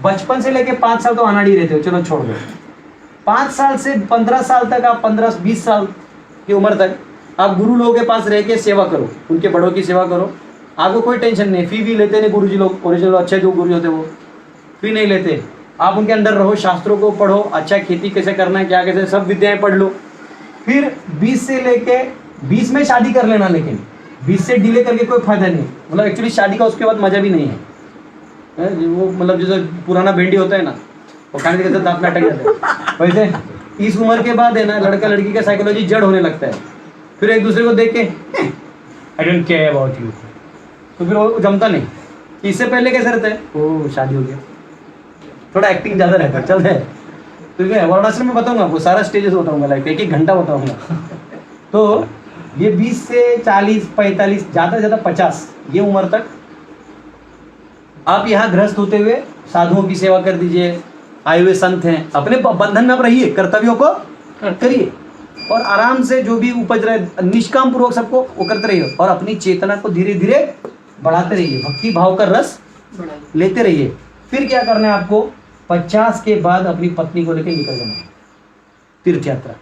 बचपन से लेके 5 साल तो अनाड़ी रहते हो, चलो छोड़ दो, 5 साल से 15 साल तक, आप 15-20 साल की उम्र तक आप गुरु लोगों के पास रह के सेवा करो, उनके बड़ों की सेवा करो। आपको कोई टेंशन नहीं, फी भी लेते नहीं गुरु जी लोग, ओरिजिनल अच्छे जो गुरु होते वो फी नहीं लेते। आप उनके अंडर रहो, शास्त्रों को पढ़ो, अच्छा खेती कैसे करना है, क्या कैसे, सब विद्याएं पढ़ लो। फिर 20 से लेके 20 में शादी कर लेना, लेकिन 20 से डिले करके कोई फायदा नहीं। मतलब एक्चुअली शादी का उसके बाद मजा भी नहीं है। वो मतलब जैसे पुराना भिंडी होता है ना, वो खाने के दांत में अटक जाते हैं, वैसे इस उम्र के बाद है ना लड़का लड़की का साइकोलॉजी जड़ होने लगता है। फिर एक दूसरे को देख के I don't care about you, तो फिर वो जमता नहीं। इससे पहले कैसे रहता है, ओ शादी हो गया, थोड़ा एक्टिंग ज़्यादा रहता है, चलता है। तो क्या वर्णाश्रम में बताऊंगा, वो सारा स्टेजेस बताऊंगा, लाइक 1-1 घंटा बताऊंगा। तो ये 20 से 40, 45, ज़्यादा से ज़्यादा 50 ये उम्र तक आप यहाँ गृहस्थ होते हुए साधुओं की सेवा कर दीजिए। आए हुए संत हैं, अपने बंधन में आप रहिए, कर्तव्यों को करिए और आराम से जो भी उपज रहे निष्काम पूर्वक सबको वो करते रहिए और अपनी चेतना को धीरे धीरे बढ़ाते रहिए, भक्ति भाव का रस लेते रहिए। फिर क्या करना है आपको, 50 के बाद अपनी पत्नी को लेकर निकल जाना है तीर्थ यात्रा।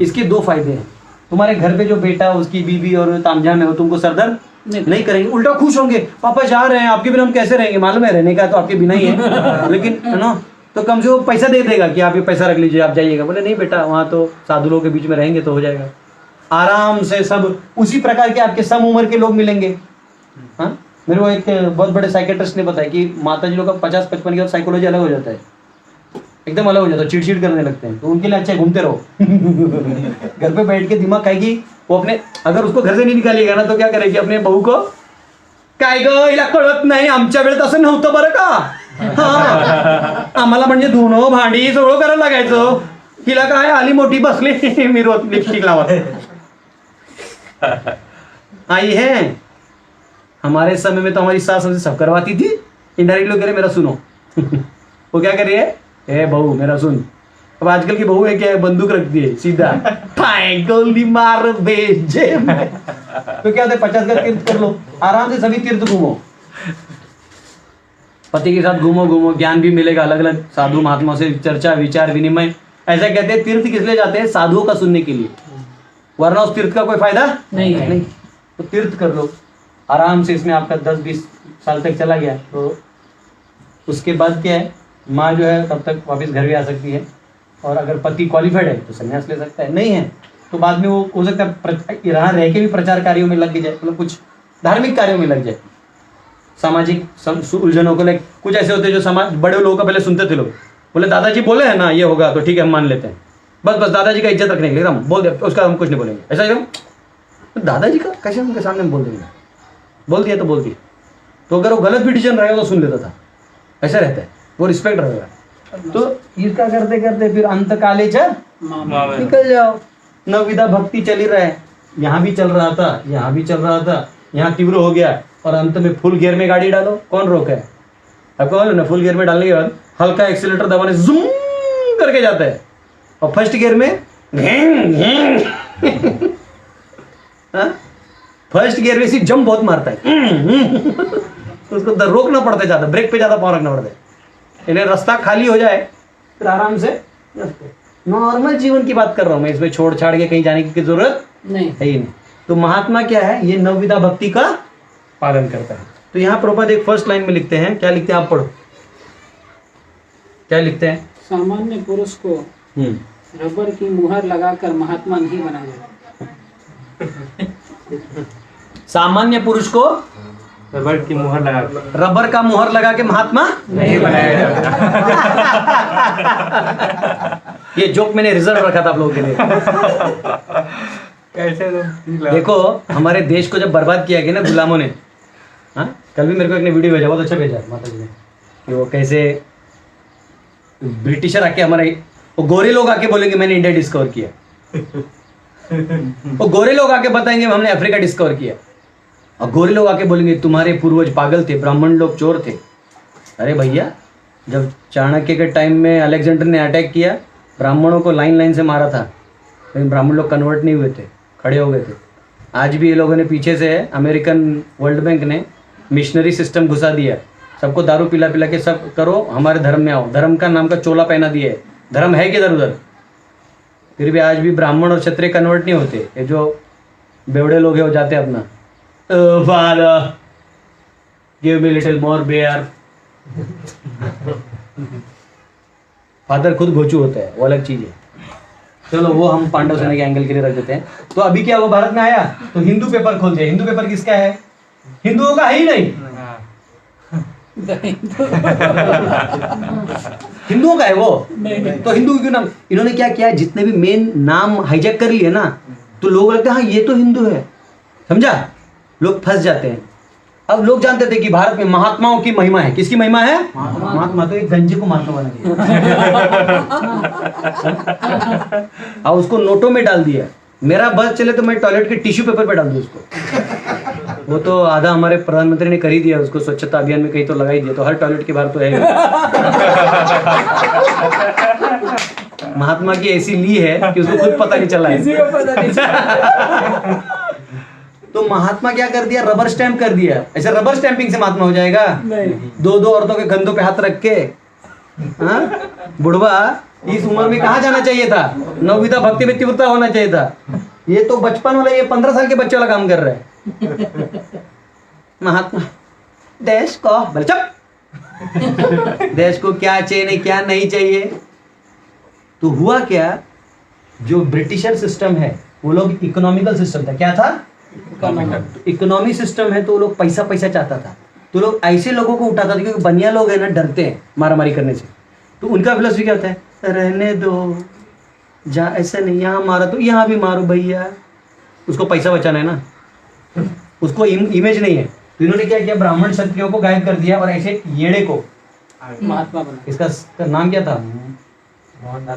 इसके 2 फायदे हैं, तुम्हारे घर पे जो बेटा उसकी बीवी और तामझाम है वो तुमको सरदर्द नहीं करेंगे, उल्टा खुश होंगे, पापा जा रहे हैं, आपके बिना हम कैसे रहेंगे, मालूम है रहने का तो आपके बिना ही है, लेकिन है ना, तो कम से कम पैसा दे देगा कि आप ये पैसा रख लीजिए, आप जाइएगा। बोले नहीं बेटा, वहाँ तो साधु लोगों के बीच में रहेंगे तो हो जाएगा, आराम से सब उसी प्रकार के आपके सम उम्र के लोग मिलेंगे। हाँ, मेरे को एक बहुत बड़े साइकेट्रिस्ट ने बताया कि माता जी लोग का 50-55 के बाद साइकोलॉजी अलग हो जाता है, एकदम अलग हो जाता है, चिड़चिड़ करने लगते हैं। तो उनके लिए अच्छा घूमते रहो घर पे बैठ के दिमाग खाएगी वो अपने, अगर उसको घर से नहीं निकालिएगा ना तो क्या करेगी, अपने बहू को काय ग हिला कळत नाही, आमच्या वेळेत असं नव्हतं बरं का, हा आम्हाला म्हणजे धुणं भांडी सगळं करायला लागायचं, हिला काय आली मोठी बसली मी रोज लिपस्टिक लावत। आई है हमारे समय में तो हमारी सास हमसे सब करवाती थी, इनडायरेक्टली कह रहे मेरा सुनो वो क्या कर रही है, ए बहू मेरा सुन। अब आजकल की बहू है क्या है, बंदूक रखती है सीधा गोली मार बेजे तो क्या होता है, 50 का तीर्थ कर लो, आराम से सभी तीर्थ घूमो, पति के साथ घूमो घूमो, ज्ञान भी मिलेगा, अलग अलग साधु महात्माओं से चर्चा विचार विनिमय। ऐसा कहते हैं तीर्थ किस लिए जाते हैं? साधुओं का सुनने के लिए, वरना उस तीर्थ का कोई फायदा नहीं है। नहीं। तो तीर्थ कर लो आराम से, इसमें आपका 10-20 साल तक चला गया तो उसके बाद क्या है, माँ जो है तब तक वापस घर भी आ सकती है। और अगर पति क्वालिफाइड है तो संन्यास ले सकता है, नहीं है तो बाद में वो हो सकता है यहाँ रह के भी प्रचार कार्यों में लग जाए, मतलब कुछ धार्मिक कार्यों में लग जाए, सामाजिक उलझनों को लेकर। कुछ ऐसे होते हैं जो समाज बड़े लोगों का पहले सुनते थे, लोग बोले दादाजी बोले हैं ना ये होगा तो ठीक है हम मान लेते हैं, बस दादाजी का इज्जत रखने के लिए हम बोल दे, उसका हम कुछ नहीं बोलेंगे। ऐसा एकदम तो दादाजी का कैसे उनके सामने हम बोल देंगे, बोल दिया तो बोल दिया। तो अगर वो गलत भी डिसीजन रहेगा तो सुन लेता था, ऐसा रहता है, वो रिस्पेक्ट रहेगा। तो इसका करते करते फिर अंत काले निकल जाओ, नवविधा भक्ति चल ही रहा है, यहाँ भी चल रहा था, यहाँ भी चल रहा था, यहाँ तीव्र हो गया और अंत में फुल गियर में गाड़ी डालो, कौन रोका है? आपको मालूम ना, फुल गियर में डालने के बाद हल्का एक्सीलेटर दबाने जूम करके जाता है, और फर्स्ट गियर में फर्स्ट गियर में इसी जंप बहुत मारता है उसको रोकना पड़ता है, ज्यादा ब्रेक पे ज्यादा पावर रखना पड़ता है। इन्हें रास्ता खाली हो जाए फिर आराम से, नॉर्मल जीवन की बात कर रहा हूं मैं, इसमें छोड़ छाड़ के कहीं जाने की जरूरत नहीं है ही नहीं। तो महात्मा क्या है, ये नवविधा भक्ति का पालन करता है। तो यहाँ प्रभुपाद एक फर्स्ट लाइन में लिखते हैं, क्या लिखते हैं आप पढ़ो, क्या लिखते हैं? सामान्य पुरुष को रबर की मुहर लगाकर महात्मा नहीं बनाया जाता। सामान्य पुरुष को रबर की मुहर लगा के रबर का मुहर लगा के महात्मा नहीं बनाया जाता। ये जोक मैंने रिजर्व रखा था आप लोगों के लिए। कैसे देखो हमारे देश को जब बर्बाद किया गया ना गुलामों ने, हाँ कल भी मेरे को एक ने वीडियो भेजा, बहुत अच्छा भेजा माता जी ने, कि वो कैसे ब्रिटिशर आके हमारे, वो गोरे लोग आके बोलेंगे मैंने इंडिया डिस्कवर किया, वो गोरे लोग आके बताएंगे हमने अफ्रीका डिस्कवर किया, और गोरे लोग आके बोलेंगे तुम्हारे पूर्वज पागल थे, ब्राह्मण लोग चोर थे। अरे भैया, जब चाणक्य के टाइम में अलेक्जेंडर ने अटैक किया, ब्राह्मणों को लाइन लाइन से मारा था, लेकिन ब्राह्मण लोग कन्वर्ट नहीं हुए थे, खड़े हो गए थे। आज भी ये लोगों ने पीछे से, अमेरिकन वर्ल्ड बैंक ने मिशनरी सिस्टम घुसा दिया, सबको दारू पिला पिला के सब करो हमारे धर्म में आओ, धर्म का नाम का चोला पहना दिया है, धर्म है किधर उधर। फिर भी आज भी ब्राह्मण और क्षत्रिय कन्वर्ट नहीं होते, ये जो बेवड़े लोग हैं वो जाते हैं अपना father give me little more beer, father खुद घोचू होता है, वो अलग चीज है। चलो वो हम पांडव सेना के एंगल के लिए रख देते हैं। तो अभी क्या वो भारत में आया तो हिंदू पेपर खोल दिया, हिंदू पेपर किसका है? हिंदुओं का है ही नहीं, हिंदुओं का है वो, तो हिंदू क्यों नाम? इन्होंने क्या किया, जितने भी मेन नाम हाईजैक कर लिए ना, तो लोग लगते हैं हाँ ये तो हिंदू है, समझा, लोग फंस जाते हैं। अब लोग जानते थे कि भारत में महात्माओं की महिमा है, किसकी महिमा है? महात्मा। तो एक गंजे को महात्मा बना दिया और उसको नोटों में डाल दिया। मेरा बस चले तो मैं टॉयलेट के टिश्यू पेपर पे डाल दूं उसको। वो तो आधा हमारे प्रधानमंत्री ने कर ही दिया उसको, स्वच्छता अभियान में कहीं तो लगा ही दिया, तो हर टॉयलेट के बाहर तो है। महात्मा की ऐसी ली है कि उसको खुद पता नहीं चला है। तो महात्मा क्या कर दिया, रबर स्टैंप कर दिया। ऐसे रबर स्टैंपिंग से महात्मा हो जाएगा? दो दो औरतों के कंधों पे हाथ रख के, हाँ बुढ़वा इस उम्र में कहाँ जाना चाहिए था? नवविधा भक्ति में तीव्रता होना चाहिए था। ये तो बचपन वाला, ये 15 साल के बच्चे वाला काम कर रहा है। महात्मा देश को बोले चुप, देश को क्या चाहिए क्या नहीं चाहिए। तो हुआ क्या, जो ब्रिटिशर सिस्टम है वो लोग इकोनॉमिकल सिस्टम था। क्या था? इकोनॉमी सिस्टम है, तो लोग पैसा पैसा चाहता था, तो लोग ऐसे लोगों को उठाता था, क्योंकि बनिया लोग है ना, डरते हैं मारामारी करने से। तो उनका फिलॉसफी क्या होता है, रहने दो, जा ऐसा नहीं, यहाँ मारा तो यहाँ भी मारो भैया, उसको पैसा बचाना है ना, उसको इमेज नहीं है। तो इन्होंने क्या किया, ब्राह्मण क्षत्रियों को गायब कर दिया और ऐसे येड़े को महात्मा बना। इसका नाम क्या था?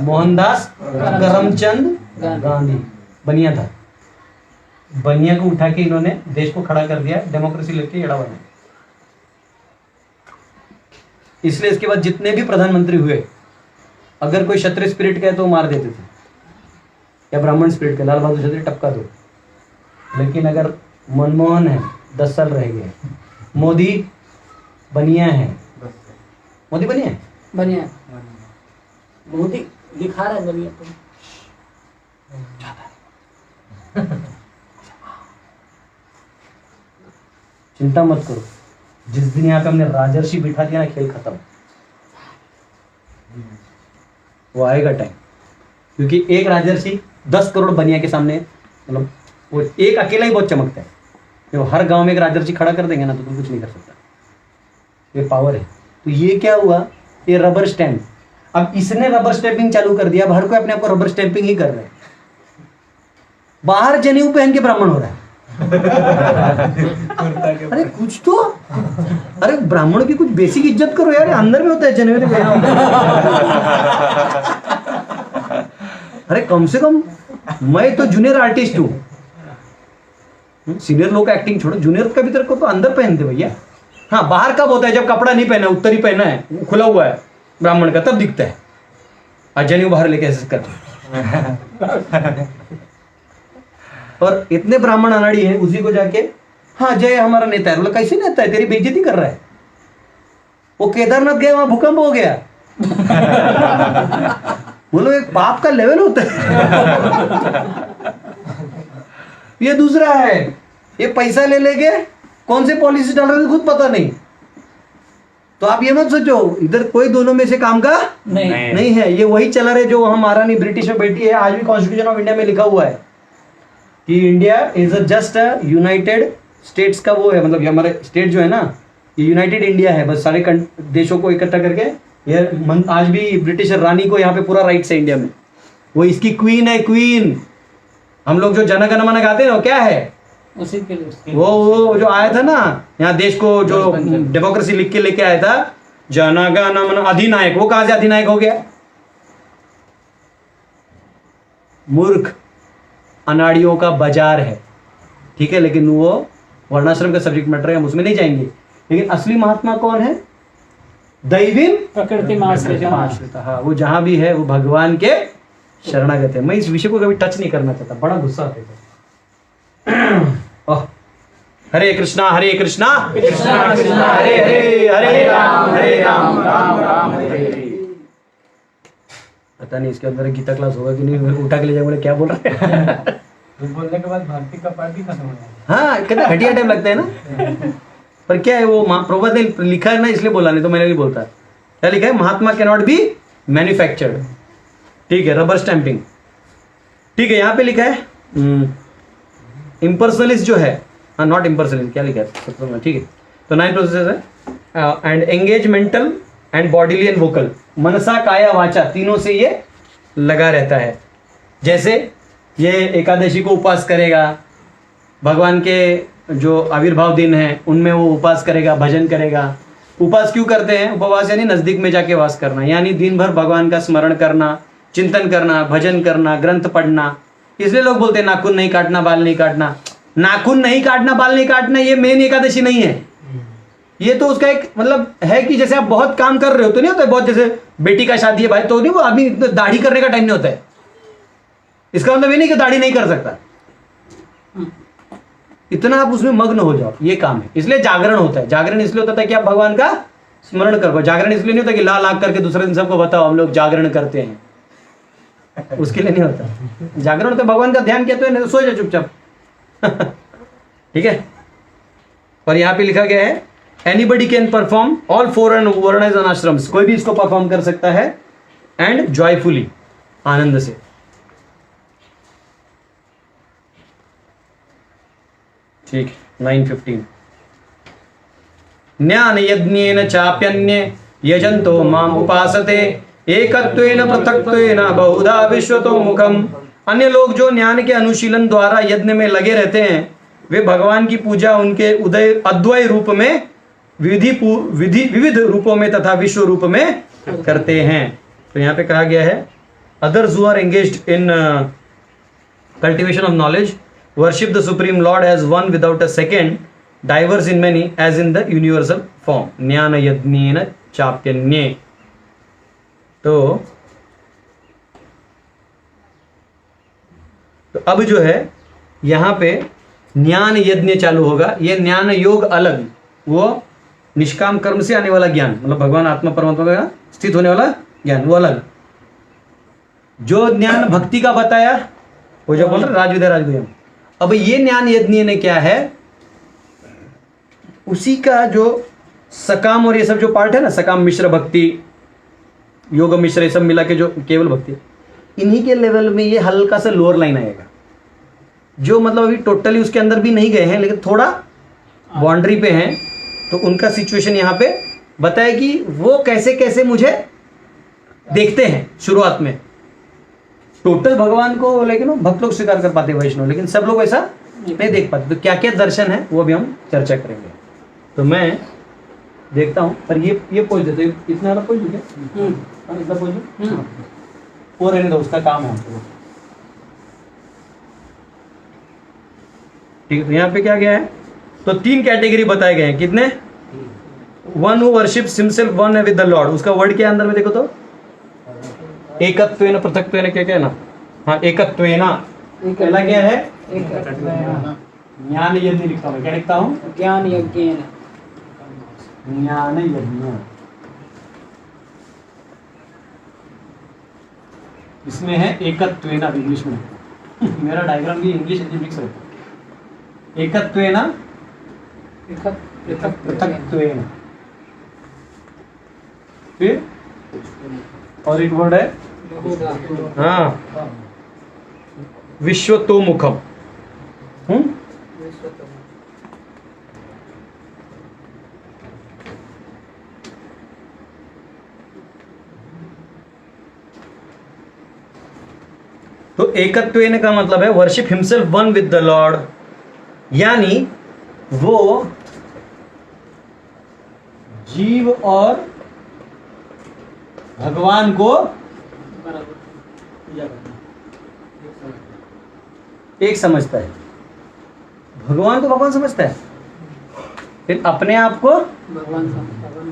मोहनदास करमचंद गांधी बनिया था। बनिया को उठा के इन्होंने देश को खड़ा कर दिया, डेमोक्रेसी लेके एड़ा बना। इसलिए इसके बाद जितने भी प्रधानमंत्री हुए, अगर कोई क्षत्रिय स्पिरिट का है तो मार देते थे, या ब्राह्मण स्पिरिट का, लाल बहादुर शास्त्री टपका दो। लेकिन अगर मनमोहन है 10 साल रह गए, मोदी बनिया है, मोदी बनिया है। बढ़िया। मोदी दिखा रहा है बनिया तो। चिंता मत करो, जिस दिन यहाँ पे हमने राजर्षि बिठा दिया ना, खेल खत्म। वो आएगा टाइम, क्योंकि एक राजर्षि 10 करोड़ बनिया के सामने, मतलब वो एक अकेला ही बहुत चमकता है। जो हर गांव में एक राजर्षि खड़ा कर देंगे ना तो तुम कुछ नहीं कर सकता, ये पावर है। तो ये क्या हुआ, ये रबर स्टैम्प। अब इसने रबर स्टैंपिंग चालू कर दिया, अब हर कोई अपने आप को रबर स्टैंपिंग ही कर रहे हैं। बाहर जनेऊ पहन के ब्राह्मण हो रहा है। अरे कुछ तो, अरे ब्राह्मणों की कुछ बेसिक इज्जत करो यार, अंदर में होता है जनेऊ पहना। अरे कम से कम मैं तो जूनियर आर्टिस्ट हूँ, सीनियर लोग का एक्टिंग छोड़ो, जूनियर का भी तेरे को तो अंदर पहनते भैया। हाँ, बाहर कब होता है, जब कपड़ा नहीं पहना, उत्तरी पहना है, खुला हुआ है ब्राह्मण का, तब दिखता है। और जनेऊ बाहर लेके ऐसे करते। और इतने ब्राह्मण अनाड़ी हैं, उसी को जाके हाँ जय हमारा नेता है। बोला कैसे नेता है, तेरी बेइज्जती कर रहा है। वो केदारनाथ गए, वहां भूकंप हो गया। बोलो एक पाप का लेवल होता है। ये दूसरा है, ये पैसा ले लेके कौन से पॉलिसी डाल रहे थे खुद पता नहीं। तो आप ये मत सोचो इधर कोई दोनों में से काम का नहीं है। ये वही चला रहे जो हम महारानी ब्रिटिश में बैठी है। आज भी कॉन्स्टिट्यूशन ऑफ इंडिया में लिखा हुआ है कि India is just United states का वो है, मतलब हमारे स्टेट जो है ना, ये यूनाइटेड इंडिया है, बस सारे देशों को इकट्ठा करके। ये आज भी ब्रिटिश रानी को यहाँ पे पूरा राइट्स है इंडिया में। वो इसकी क्वीन है, क्वीन। हम लोग जो जन गण मन गाते हैं वो क्या है, उसी के लिए वो जो आया था ना यहाँ देश को, जो डेमोक्रेसी लिख के लेके आया था, जन गण मन अधिनायक। वो कहां से अधिनायक हो गया, मूर्ख अनाड़ियों का बाजार है, ठीक है। लेकिन वो वर्णाश्रम का सब्जेक्ट मैटर है, हम उसमें नहीं जाएंगे। लेकिन असली महात्मा कौन है, दैवीम प्रकृति आश्रिता। हाँ, वो जहां भी है वो भगवान के शरणागत है। मैं इस विषय को कभी टच नहीं करना चाहता, बड़ा गुस्सा आता है। हरे कृष्णा कृष्णा कृष्णा हरे हरे, हरे राम राम राम हरे हरे। पता नहीं इसके अंदर गीता क्लास होगा कि नहीं, मेरे को उठा के ले जाए, बोले क्या बोल रहे हैं। बोलने के बाद भारती का पार्टी खत्म हो जाएगा। हाँ, कितना घटिया टाइम लगता है ना। पर क्या है, वो प्रभुपाद ने लिखा है ना, इसलिए बोला, नहीं तो मैंने नहीं बोलता। क्या लिखा है, महात्मा कैन नॉट बी मैन्युफैक्चर्ड, ठीक है, रबर स्टैंपिंग, ठीक है। यहाँ पे लिखा है इम्पर्सनलिस्ट जो है, नॉट इम्पर्सनलिस्ट, क्या लिखा है, ठीक है। तो 9 प्रोसेसेस है, and engage mental and bodily and vocal, मनसा काया वाचा, तीनों से ये लगा रहता है। जैसे ये एकादशी को उपास करेगा, भगवान के जो आविर्भाव दिन है उनमें वो उपास करेगा, भजन करेगा। उपास क्यों करते हैं, उपवास यानी नजदीक में जाके वास करना, यानी दिन भर भगवान का स्मरण करना, चिंतन करना, भजन करना, ग्रंथ पढ़ना। इसलिए लोग बोलते हैं नाखून नहीं काटना, बाल नहीं काटना। नाखून नहीं काटना, बाल नहीं काटना, ये मेन एकादशी नहीं है। ये तो उसका एक मतलब है कि जैसे आप बहुत काम कर रहे हो तो नहीं होता है, बहुत जैसे बेटी का शादी है भाई, तो नहीं वो आदमी दाढ़ी करने का टाइम नहीं होता है। इसका मतलब ये नहीं कि दाढ़ी नहीं कर सकता, इतना आप उसमें मग्न हो जाओ, ये काम है। इसलिए जागरण होता है। जागरण इसलिए होता है कि आप भगवान का स्मरण करो। जागरण इसलिए नहीं होता कि लाल आंख करके दूसरे दिन सबको बताओ हम लोग जागरण करते हैं, उसके लिए नहीं होता। जागरण होता है भगवान का ध्यान किया तो नहीं तो सो जाओ चुपचाप। ठीक है। और यहाँ पे लिखा गया है anybody can perform all 4 varnas and ashrams, कोई भी इसको परफॉर्म कर सकता है, एंड जॉयफुली, आनंद से। ठीक, 9:15 ज्ञान यज्ञेन चाप्यन्ये यजन्तो माम उपासते एकत्वेन पृथक्त्वेन बहुधा विश्वतो मुखम। अन्य लोग जो ज्ञान के अनुशीलन द्वारा यज्ञ में लगे रहते हैं, वे भगवान की पूजा उनके उदय अद्वय रूप में विविध रूपों में तथा विश्व रूप में करते हैं। तो यहाँ पे कहा गया है others who are engaged in cultivation of knowledge worship the supreme lord as one without a second, diverse in many as in the universal form, ज्ञान यज्ञेन चाप्यन्ये। तो अब जो है यहाँ पे ज्ञान यज्ञ चालू होगा। ये ज्ञान योग अलग, वो निष्काम कर्म से आने वाला ज्ञान, मतलब भगवान आत्मा परमात्मा का स्थित होने वाला ज्ञान, वो अलग। जो ज्ञान भक्ति का बताया वो जो बोल रहे राजविद्या राजगुह्यम, अब ये ज्ञान यज्ञ ने क्या है, उसी का जो सकाम और ये सब जो पार्ट है ना, सकाम मिश्र भक्ति, योग मिश्र, ये सब मिला के जो केवल भक्ति, इन्हीं के लेवल में ये हल्का सा लोअर लाइन आएगा, जो मतलब अभी टोटली उसके अंदर भी नहीं गए हैं लेकिन थोड़ा बाउंड्री पे हैं। तो उनका सिचुएशन यहाँ पे बताया कि वो कैसे कैसे मुझे देखते हैं शुरुआत में। टोटल भगवान को लेकिन वो भक्त लोग स्वीकार कर पाते वैष्णव, लेकिन सब लोग ऐसा नहीं देख पाते। तो क्या क्या दर्शन है वो भी हम चर्चा करेंगे। तो मैं देखता हूँ, पर ये पोज देते, इतना वाला पोज क्या, इतना पोज वो रहने दो, उसका काम है। ठीक है, तो यहाँ पे क्या गया है, तो 3 कैटेगरी बताए गए हैं। कितने? One who worships himself one with the Lord, उसका वर्ड क्या अंदर में देखो तो, एकत्वेन पृथक्त्वेन, क्या क्या है ना, हाँ एकत्वेन, पहला क्या है, ज्ञान यज्ञ लिखता हूँ, क्या लिखता हूँ, ज्ञान यज्ञ, ज्ञान यज्ञ। इसमें है एकत्वेन इंग्लिश में, मेरा डायग्राम भी इंग्लिश हिंदी मिक्स रहता है। एकत्वेन पृथक्त्वेन, फिर और एक वर्ड है हाँ विश्वतोमुखम। तो एकत्वेन का मतलब है worship himself one with the Lord, यानी वो जीव और भगवान को एक समझता है, भगवान को भगवान समझता है, फिर अपने आप को भगवान के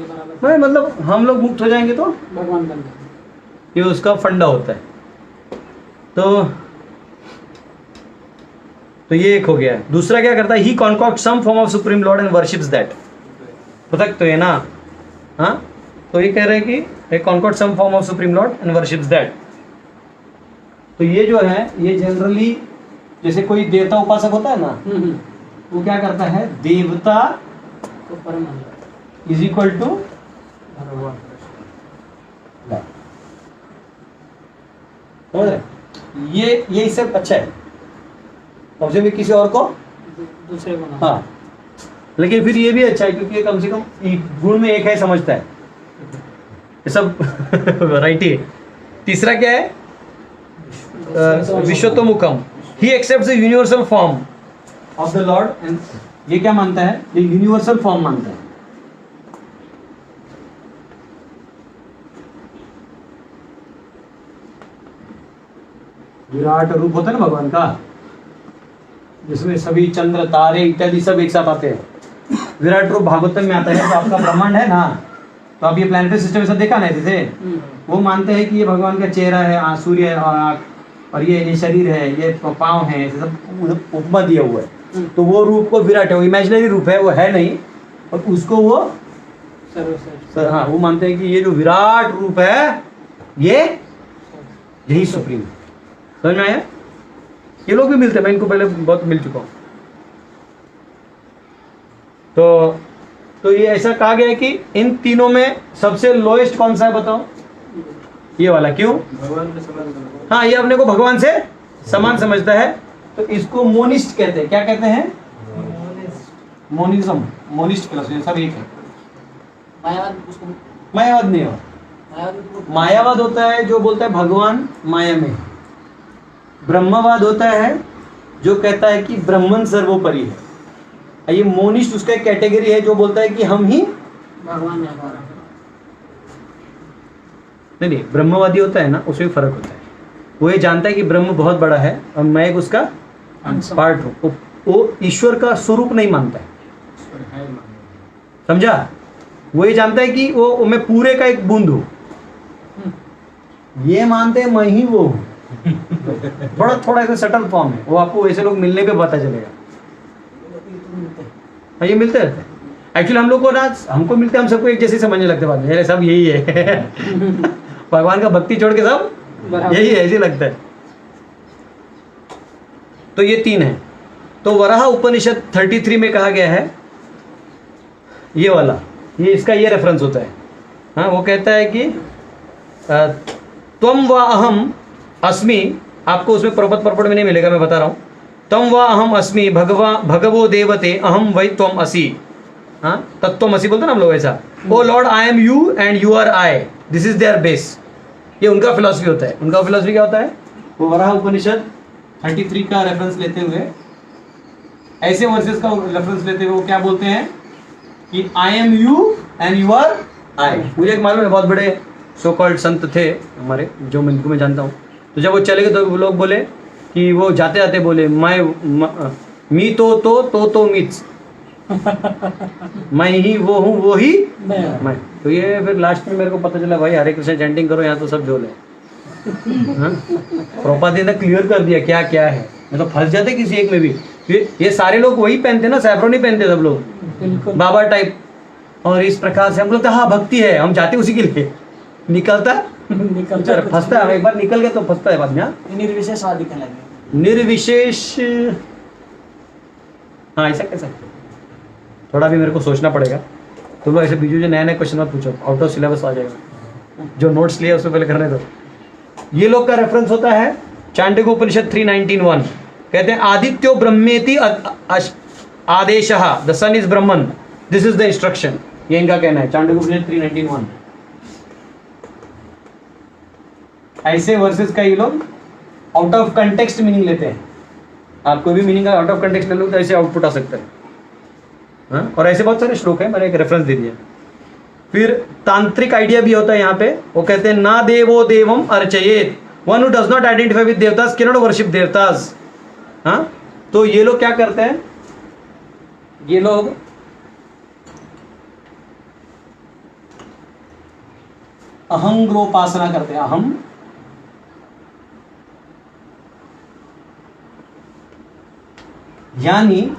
बराबर, मतलब हम लोग मुक्त हो जाएंगे तो भगवान बन जाए, ये उसका फंडा होता है। तो ये एक हो गया। दूसरा क्या करता है, he concoct some form of supreme lord and worships that, पृथक तो है ना, हाँ, तो ये कह रहे हैं कि concoct some form of supreme lord and worships that. तो ये जो है ये जनरली जैसे कोई देवता उपासक होता है ना, वो क्या करता है, देवता तो परम इज इक्वल टू ये इससे अच्छा है, कम भी किसी और को दूसरे को ना, हाँ, लेकिन फिर ये भी अच्छा है क्योंकि ये कम से कम गुण में एक है, समझता है, ये सब वैरायटी है। तीसरा क्या है, विश्वतोमुखम, he accepts the universal form of the lord and ये क्या मानता है, ये यूनिवर्सल फॉर्म मानता है। विराट रूप होता है ना भगवान का, जिसमें सभी चंद्र तारे इत्यादि सब एक साथ आते हैं। विराट रूप भागवतम में आता है। तो आपका ब्रह्मांड है ना, तो आप ये प्लैनेटरी सिस्टम सब देखा ना जैसे, वो मानते हैं कि ये भगवान का चेहरा है, सूर्य है, और आँख, और ये शरीर है, ये पाँव है, ऐसे सब उपमा दिया हुआ है। तो वो रूप को विराट है, वो इमेजिनरी रूप है, वो है नहीं, और उसको वो हाँ वो मानते हैं कि ये जो विराट रूप है ये यही सुप्रीम है। समझ में आया? ये लोग भी मिलते हैं, मैं इनको पहले बहुत मिल चुका हूँ। तो ये ऐसा कहा गया है कि इन तीनों में सबसे लोएस्ट कौन सा है बताओ, ये वाला। क्यों? भगवान के समान, हाँ, ये अपने को भगवान से समान समझता है, तो इसको मोनिस्ट कहते हैं। क्या कहते हैं? मोनिज्म, मोनिस्ट फिलॉसफी, सब एक है। मायावाद उसको मायावाद नहीं हो, मायावाद होता है जो बोलता है भगवान माया में। ब्रह्मवाद होता है जो कहता है कि ब्रह्मन सर्वोपरि है। ये मोनिस्ट उसका एक कैटेगरी है जो बोलता है कि हम ही भगवान है। नहीं, ब्रह्मवादी होता है ना, उसमें फर्क होता है। वो ये जानता है कि ब्रह्म बहुत बड़ा है और मैं एक उसका पार्ट हूँ। वो ईश्वर का स्वरूप नहीं मानता है, समझा? वो ये जानता है कि वो मैं पूरे का एक बूंद हूँ। ये मानते हैं मैं ही वो हूँ। थोड़ा ऐसा सटल फॉर्म है वो, आपको ऐसे लोग मिलने पे पता चलेगा। हाँ, ये मिलते रहते हैं। एक्चुअली हम लोग को ना, हमको मिलते हम सबको एक जैसे समझने लगते बाद में, सब यही है भगवान का भक्ति छोड़ के सब यही है, ऐसे लगता है। तो ये 3 है। तो वराह उपनिषद 33 में कहा गया है, ये वाला, ये इसका ये रेफरेंस होता है। हाँ, वो कहता है कि त्वम व अहम अस्मि, आपको उसमें पर्पट में नहीं मिलेगा, मैं बता रहा हूँ। तम व अहम अस्मि भगवो देवते अहम वै त्वम असि। हाँ, तत्वमसि बोलते ना हम लोग ऐसा। O lord, I am you and you are I, this is their base. ये उनका फिलॉसफी होता है। उनका फिलॉसफी क्या होता है? वो वराह उपनिषद 33 का रेफरेंस लेते हुए, ऐसे वर्सेस का रेफरेंस लेते हुए वो क्या बोलते हैं कि आई am you and you are आई। मुझे एक मालूम है, बहुत बड़े सो कॉल्ड संत थे हमारे, जो मैं जानता हूँ। तो जब वो चले गए तो वो लोग बोले कि वो जाते जाते बोले मी तो मीट्स मैं ही वो हूँ, वो ही मैं। तो ये फिर लास्ट में मेरे को पता चला, भाई हरे कृष्ण चैंटिंग करो, यहाँ तो सब झोल है। प्रभुपाद ने क्लियर कर दिया क्या क्या है, मैं तो फंस जाते किसी एक में भी। ये सारे लोग वही पहनते ना, सैफरन नहीं पहनते सब लोग, बाबा टाइप। और इस प्रकार से हम लोग, हाँ भक्ति है, हम जाते उसी के लिए, निकलता फंसता है। एक बार निकल गया तो फंसता है बाद में। निर्विशेषवादी कहने लगे। निर्विशेष, हाँ ऐसा कैसा, थोड़ा भी मेरे को सोचना पड़ेगा। तुम लोग ऐसे बीजू जो नए क्वेश्चन मत पूछो, आउट ऑफ सिलेबस आ जाएगा। जो नोट्स लिए उससे पहले करने दो। ये लोग का रेफरेंस होता है चांडक्य उपनिषद 3:19। कहते हैं आदित्यो ब्रह्मेति आदेशः, the sun is Brahman, this is the instruction. ये इनका कहना है, चांडक्य उपनिषद 3:19। ऐसे वर्सेस का ये लोग आउट ऑफ कंटेक्स्ट मीनिंग लेते हैं। आप कोई भी मीनिंग का आउट ऑफ कंटेक्स्ट ले लो तो ऐसे आउटपुट आ सकता है। हाँ? और ऐसे बहुत सारे श्लोक हैं, मैंने एक रेफरेंस दे दिया। फिर तांत्रिक आइडिया भी होता है यहाँ पे। वो कहते हैं ना देवो देवम अर्चयेत, one who does not identify with devatas can not worship devatas. हाँ, तो ये लोग क्या करते हैं, ये लोग अहंग्रोपासना करते हैं। अहम यानी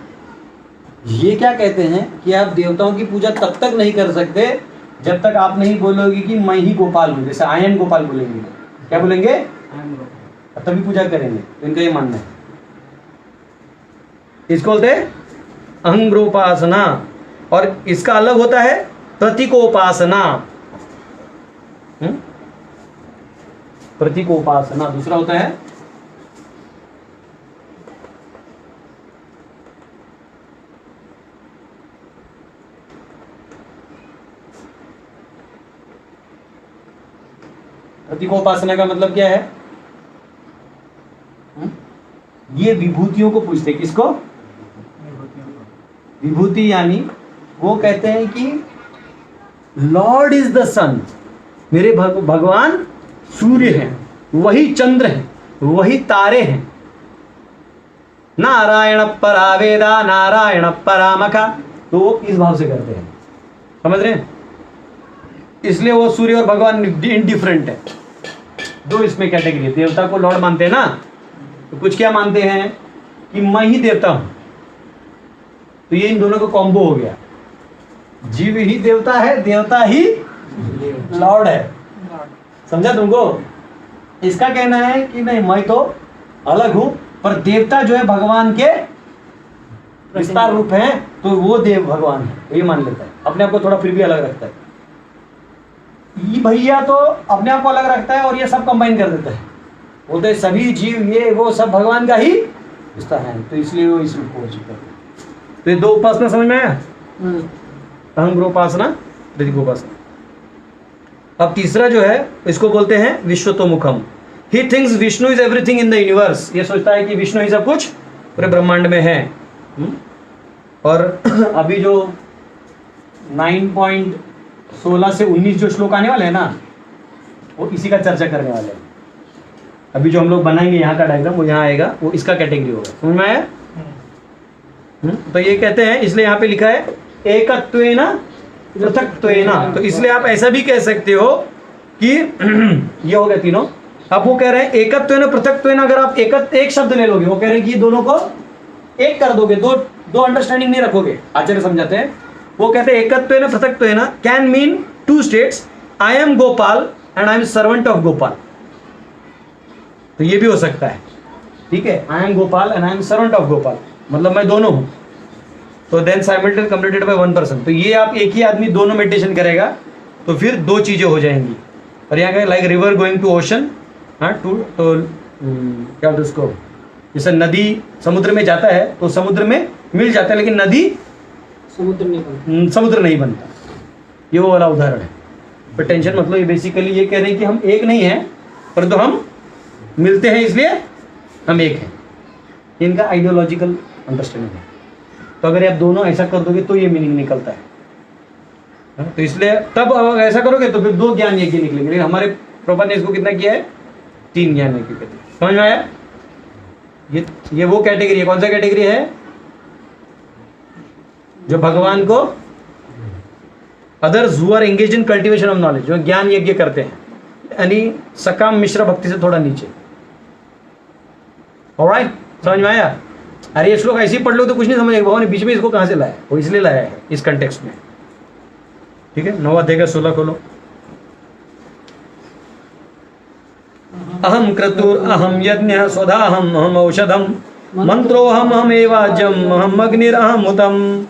ये क्या कहते हैं कि आप देवताओं की पूजा तब तक नहीं कर सकते जब तक आप नहीं बोलोगे कि मैं ही गोपाल हूं। जैसे आई एम गोपाल बोलेंगे, क्या बोलेंगे, तभी पूजा करेंगे। तो इनका ये मानना है। इसको बोलते हैं अहंग्रोपासना। और इसका अलग होता है प्रतीकोपासना। प्रतीकोपासना दूसरा होता है। प्रतीकोपासना का मतलब क्या है? ये विभूतियों को पूछते, किसको? विभूति। यानी वो कहते हैं कि लॉर्ड इज द सन, मेरे भगवान सूर्य हैं, वही चंद्र हैं, वही तारे हैं। नारायण परा वेदा नारायण परामखा। तो वो इस भाव से करते हैं, समझ रहे हैं? इसलिए वो सूर्य और भगवान इंडिफरेंट है। दो इसमें कैटेगरी है। देवता को लॉर्ड मानते हैं ना, तो कुछ क्या मानते हैं कि मैं ही देवता हूं। तो ये इन दोनों का कॉम्बो हो गया। जीव ही देवता है, देवता ही लॉर्ड है। समझा तुमको? इसका कहना है कि नहीं, मैं तो अलग हूं, पर देवता जो है भगवान के विस्तार रूप है, तो वो देव भगवान है, ये मान लेता है। अपने आप को थोड़ा फिर भी अलग रखता है। ये भैया तो अपने आप को अलग रखता है और ये सब कंबाइन कर देता है। वो तो सभी जीव ये वो सब भगवान का ही विस्तार है, तो इसलिए वो इस रूप को करते हैं। तो ये दो उपासना समझ में आया, अहंग्रोपासना, प्रतीकोपासना। अब तीसरा जो है इसको बोलते हैं विश्वतोमुखम। He thinks Vishnu is everything in the universe. ये सोचता है कि विष्णु ही सब कुछ पूरे ब्रह्मांड में है। और अभी जो 9.16 से 19 जो श्लोक आने वाले हैं ना, वो इसी का चर्चा करने वाले हैं। अभी जो हम लोग बनाएंगे यहाँ का डायग्राम, वो यहाँ आएगा, वो इसका कैटेगरी होगा। समझ में आया? तो ये कहते हैं, इसलिए यहाँ पे लिखा है एकत्वेन पृथक्त्वेन। तो इसलिए आप ऐसा भी कह सकते हो कि ये हो गया तीनों। अब वो कह रहे हैं एकत्वेन पृथक्त्वेन। अगर आप एक शब्द ले लोगे, वो कह रहे हैं कि दोनों को एक कर दोगे, दो अंडरस्टैंडिंग नहीं रखोगे। आचार्य समझाते हैं वो कहते हैं एकत्व है ना पृथकत्व है ना can mean two states, I am Gopal and I am servant of Gopal, तो ये भी हो सकता है, ठीक है, I am Gopal and I am servant of Gopal, मतलब मैं दोनों हूं, तो then simultaneous completed by one person, तो ये आप एक ही आदमी दोनों मेडिटेशन करेगा तो फिर दो चीजें हो जाएंगी। और यहाँ का like river going to ocean, हाँ टू तो क्या बोलते उसको, जैसे नदी समुद्र में जाता है तो समुद्र में मिल जाता है लेकिन नदी समुद्र नहीं बनता, ये वो वाला उदाहरण है। पर टेंशन मतलब ये बेसिकली ये कह रहे हैं कि हम एक नहीं हैं परंतु हम मिलते हैं इसलिए हम एक हैं, इनका आइडियोलॉजिकल अंडरस्टैंडिंग है। तो अगर आप दोनों ऐसा कर दोगे तो ये मीनिंग निकलता है, तो इसलिए तब अगर ऐसा करोगे तो फिर दो ज्ञान यज्ञ निकलेंगे, लेकिन हमारे प्रभु ने इसको कितना किया है, 3 ज्ञान यज्ञ कहते हैं। समझ में आया? ये वो कैटेगरी है, कौन सा कैटेगरी है, जो भगवान को others who are engage in cultivation of knowledge, जो ज्ञान यज्ञ करते हैं, यानी सकाम मिश्र भक्ति से थोड़ा नीचे। ऑलराइट, समझ में आया? अरे ये श्लोक ऐसे ही पढ़ लो तो कुछ नहीं समझेगा, भगवान ने बीच में इसको कहां से लाया, वो इसलिए लाया है इस कंटेक्स्ट में, ठीक है। 9 अध्याय का 16 खोलो। अहम क्रतुर अहम यज्ञ स्वधाहम अहम औषधम मंत्रोहम अहमेवाजम अहम अग्निर अहम हुतम,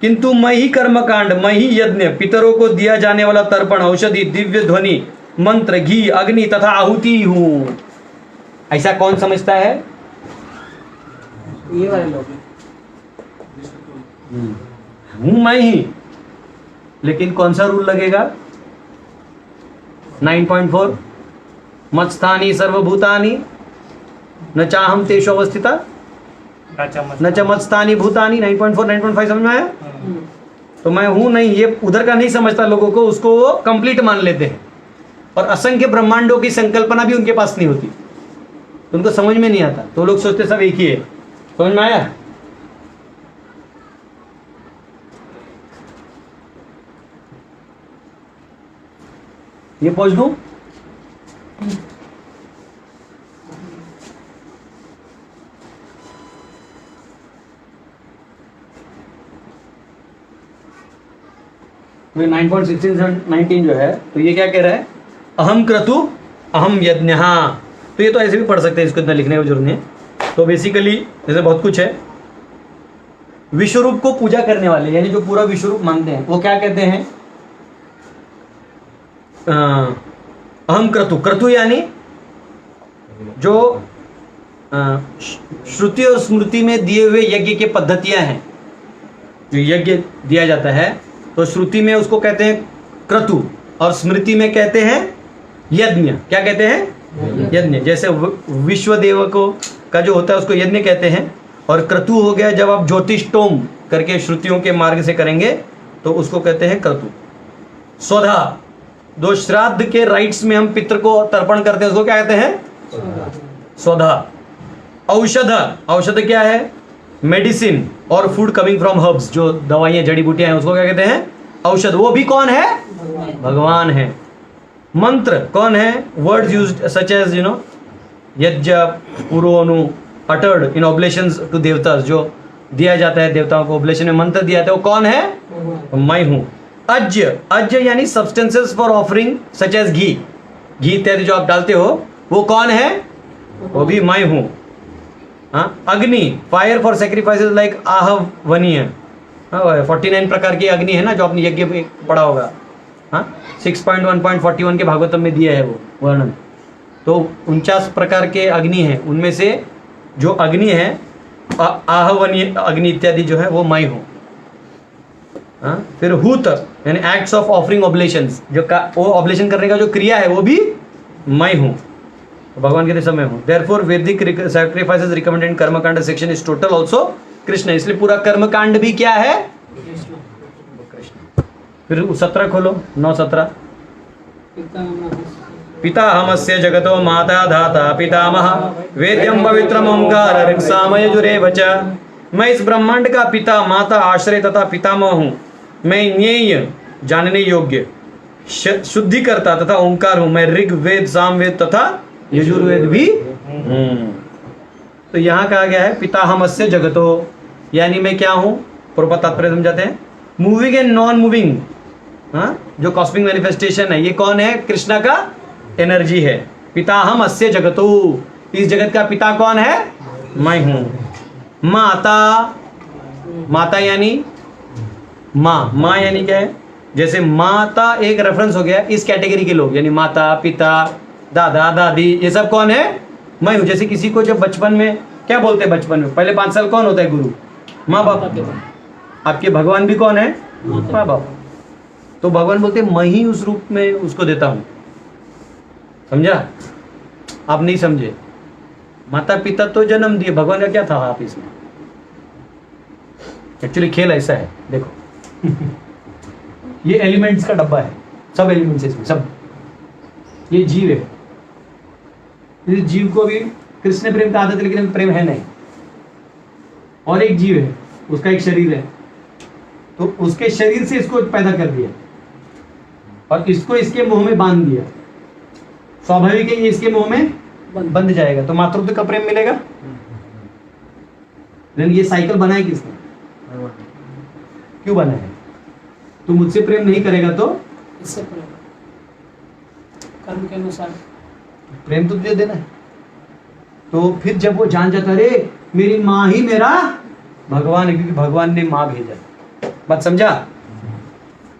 किंतु मैं ही कर्मकांड, मैं ही यज्ञ, पितरों को दिया जाने वाला तर्पण, औषधि, दिव्य ध्वनि, मंत्र, घी, अग्नि तथा आहुति हूं। ऐसा कौन समझता है? ये वाले लोग हूं मैं ही, लेकिन कौन सा रूल लगेगा? 9.4 मत्स्थानी सर्वभूतानि न चाहम तेषु अवस्थिता न च मत्स्थानी भूतानि। 9.4 9.5 समझ में आया? तो मैं हूं नहीं, ये उधर का नहीं समझता लोगों को, उसको वो कंप्लीट मान लेते हैं, और असंख्य ब्रह्मांडों की संकल्पना भी उनके पास नहीं होती, तो उनको समझ में नहीं आता, तो लोग सोचते सब एक ही है। समझ में आया? ये पहुंच दूं? तो 9.16-19 जो है, तो ये क्या कह रहा है? अहम क्रतु अहम यज्ञ। तो ये तो ऐसे भी पढ़ सकते हैं, इसको इतना लिखने की जरूरत नहीं है। तो बेसिकली जैसे बहुत कुछ है, विश्वरूप को पूजा करने वाले यानी जो पूरा विश्वरूप मानते हैं वो क्या कहते हैं? अहम क्रतु, क्रतु यानी जो श्रुति और स्मृति में दिए हुए यज्ञ की पद्धतियां हैं, जो यज्ञ दिया जाता है तो श्रुति में उसको कहते हैं क्रतु और स्मृति में कहते हैं यज्ञ। क्या कहते हैं? यज्ञ। जैसे विश्वदेव को का जो होता है उसको यज्ञ कहते हैं, और क्रतु हो गया जब आप ज्योतिषोम करके श्रुतियों के मार्ग से करेंगे तो उसको कहते हैं क्रतु। स्वधा, दो श्राद्ध के राइट्स में हम पितृ को तर्पण करते हैं उसको क्या कहते हैं? स्वधा। औषध, औषध क्या है? मेडिसिन और फूड कमिंग फ्रॉम हर्ब्स, जो दवाइयां जड़ी बूटियां हैं उसको क्या कहते हैं? औषध। वो भी कौन है? भगवान है। मंत्र कौन है? वर्ड्स यूज्ड सच एज यज्ञ पुरोनु अटर्ड इन ऑब्लेशंस टू देवतास, जो दिया जाता है देवताओं को, ऑब्लेशन में मंत्र दिया जाता है, वो कौन है? मैं हूं। अज्य, अज्य यानी substances for offering such as ghee, घी इत्यादि जो आप डालते हो वो कौन है? वो भी मैं हूं। अग्नि, फायर फॉर सेक्रीफाइसेस लाइक आहवनीय, 49 प्रकार की अग्नि है ना जो आपने यज्ञ में पढ़ा होगा। 6.1.41 के भागवतम में दिया है वो वर्णन। तो 49 प्रकार के अग्नि हैं, उनमें से जो अग्नि है आहवनीय अग्नि इत्यादि जो है वो मैं हूं। फिर हूत यानी एक्ट्स ऑफ ऑफरिंग ऑब्लेशंस, जो वो ऑब्लेशन करने का जो क्रिया है वो भी मैं हूं। तो भगवान के समय हूं। देयरफॉर वैदिक सैक्रिफाइसेस रिकमेंडेड इन कर्मकांड section is total also Krishna, इसलिए पूरा कर्मकांड भी क्या है? कृष्ण। फिर 17 खोलो, 9-17। पितामहस्य जगतो माता धाता पितामह वेद्यम पवित्रम ओंकार ऋक्सामय जुरेव च। मैं इस ब्रह्मांड का पिता, माता, आश्रय तथा पितामह हूँ। मैं ज्ञेय, जानने योग्य, शुद्धिकर्ता तथा ओंकार हूँ। मैं ऋग वेद, सामवेद तथा यजुर्वेद भी हूँ। तो यहाँ कहा गया है पितामहस्य जगतो, यानी मैं क्या हूँ? पूर्व तात्पर्य समझाते हैं। मूविंग एंड नॉन मूविंग, हाँ, जो कॉस्मिक मैनिफेस्टेशन है, ये कौन है? कृष्णा का एनर्जी है। पिता हम अस्य जगतो, इस जगत का पिता कौन है? मैं हूं। माता, माता यानी माँ, माँ यानी क्या है? जैसे माता एक रेफरेंस हो गया, इस कैटेगरी के लोग यानी माता, पिता, दादा, दादी, ये सब कौन है? मैं हूं। जैसे किसी को जब बचपन में क्या बोलते हैं, बचपन में पहले 5 साल कौन होता है? गुरु, माँ बाप। आपके भगवान भी कौन है? माँ बाप। तो भगवान बोलते मैं ही उस रूप में उसको देता हूं। समझा? आप नहीं समझे। माता पिता तो जन्म दिए, भगवान का क्या था आप इसमें? एक्चुअली खेल ऐसा है, देखो ये एलिमेंट्स का डब्बा है, सब एलिमेंट्स इसमें, सब। ये जीव है, इस जीव को भी कृष्ण प्रेम का आदत है, लेकिन प्रेम है नहीं। और एक जीव है, उसका एक शरीर है, तो उसके शरीर से इसको पैदा कर दिया और इसको इसके मुंह में बांध दिया। स्वाभाविक है ये इसके मुंह में बंध जाएगा, तो मातृत्व का प्रेम मिलेगा। लेकिन ये साइकिल बनाया किसने? क्यों बनाया है? तू मुझसे प्रेम नहीं करेगा तो इससे प्रेम, कर्म के अनुसार प्रेम तो तुझे देना है। तो फिर जब वो जान जाता, अरे मेरी माँ ही मेरा भगवान है, क्योंकि भगवान ने माँ भेजा। बात समझा?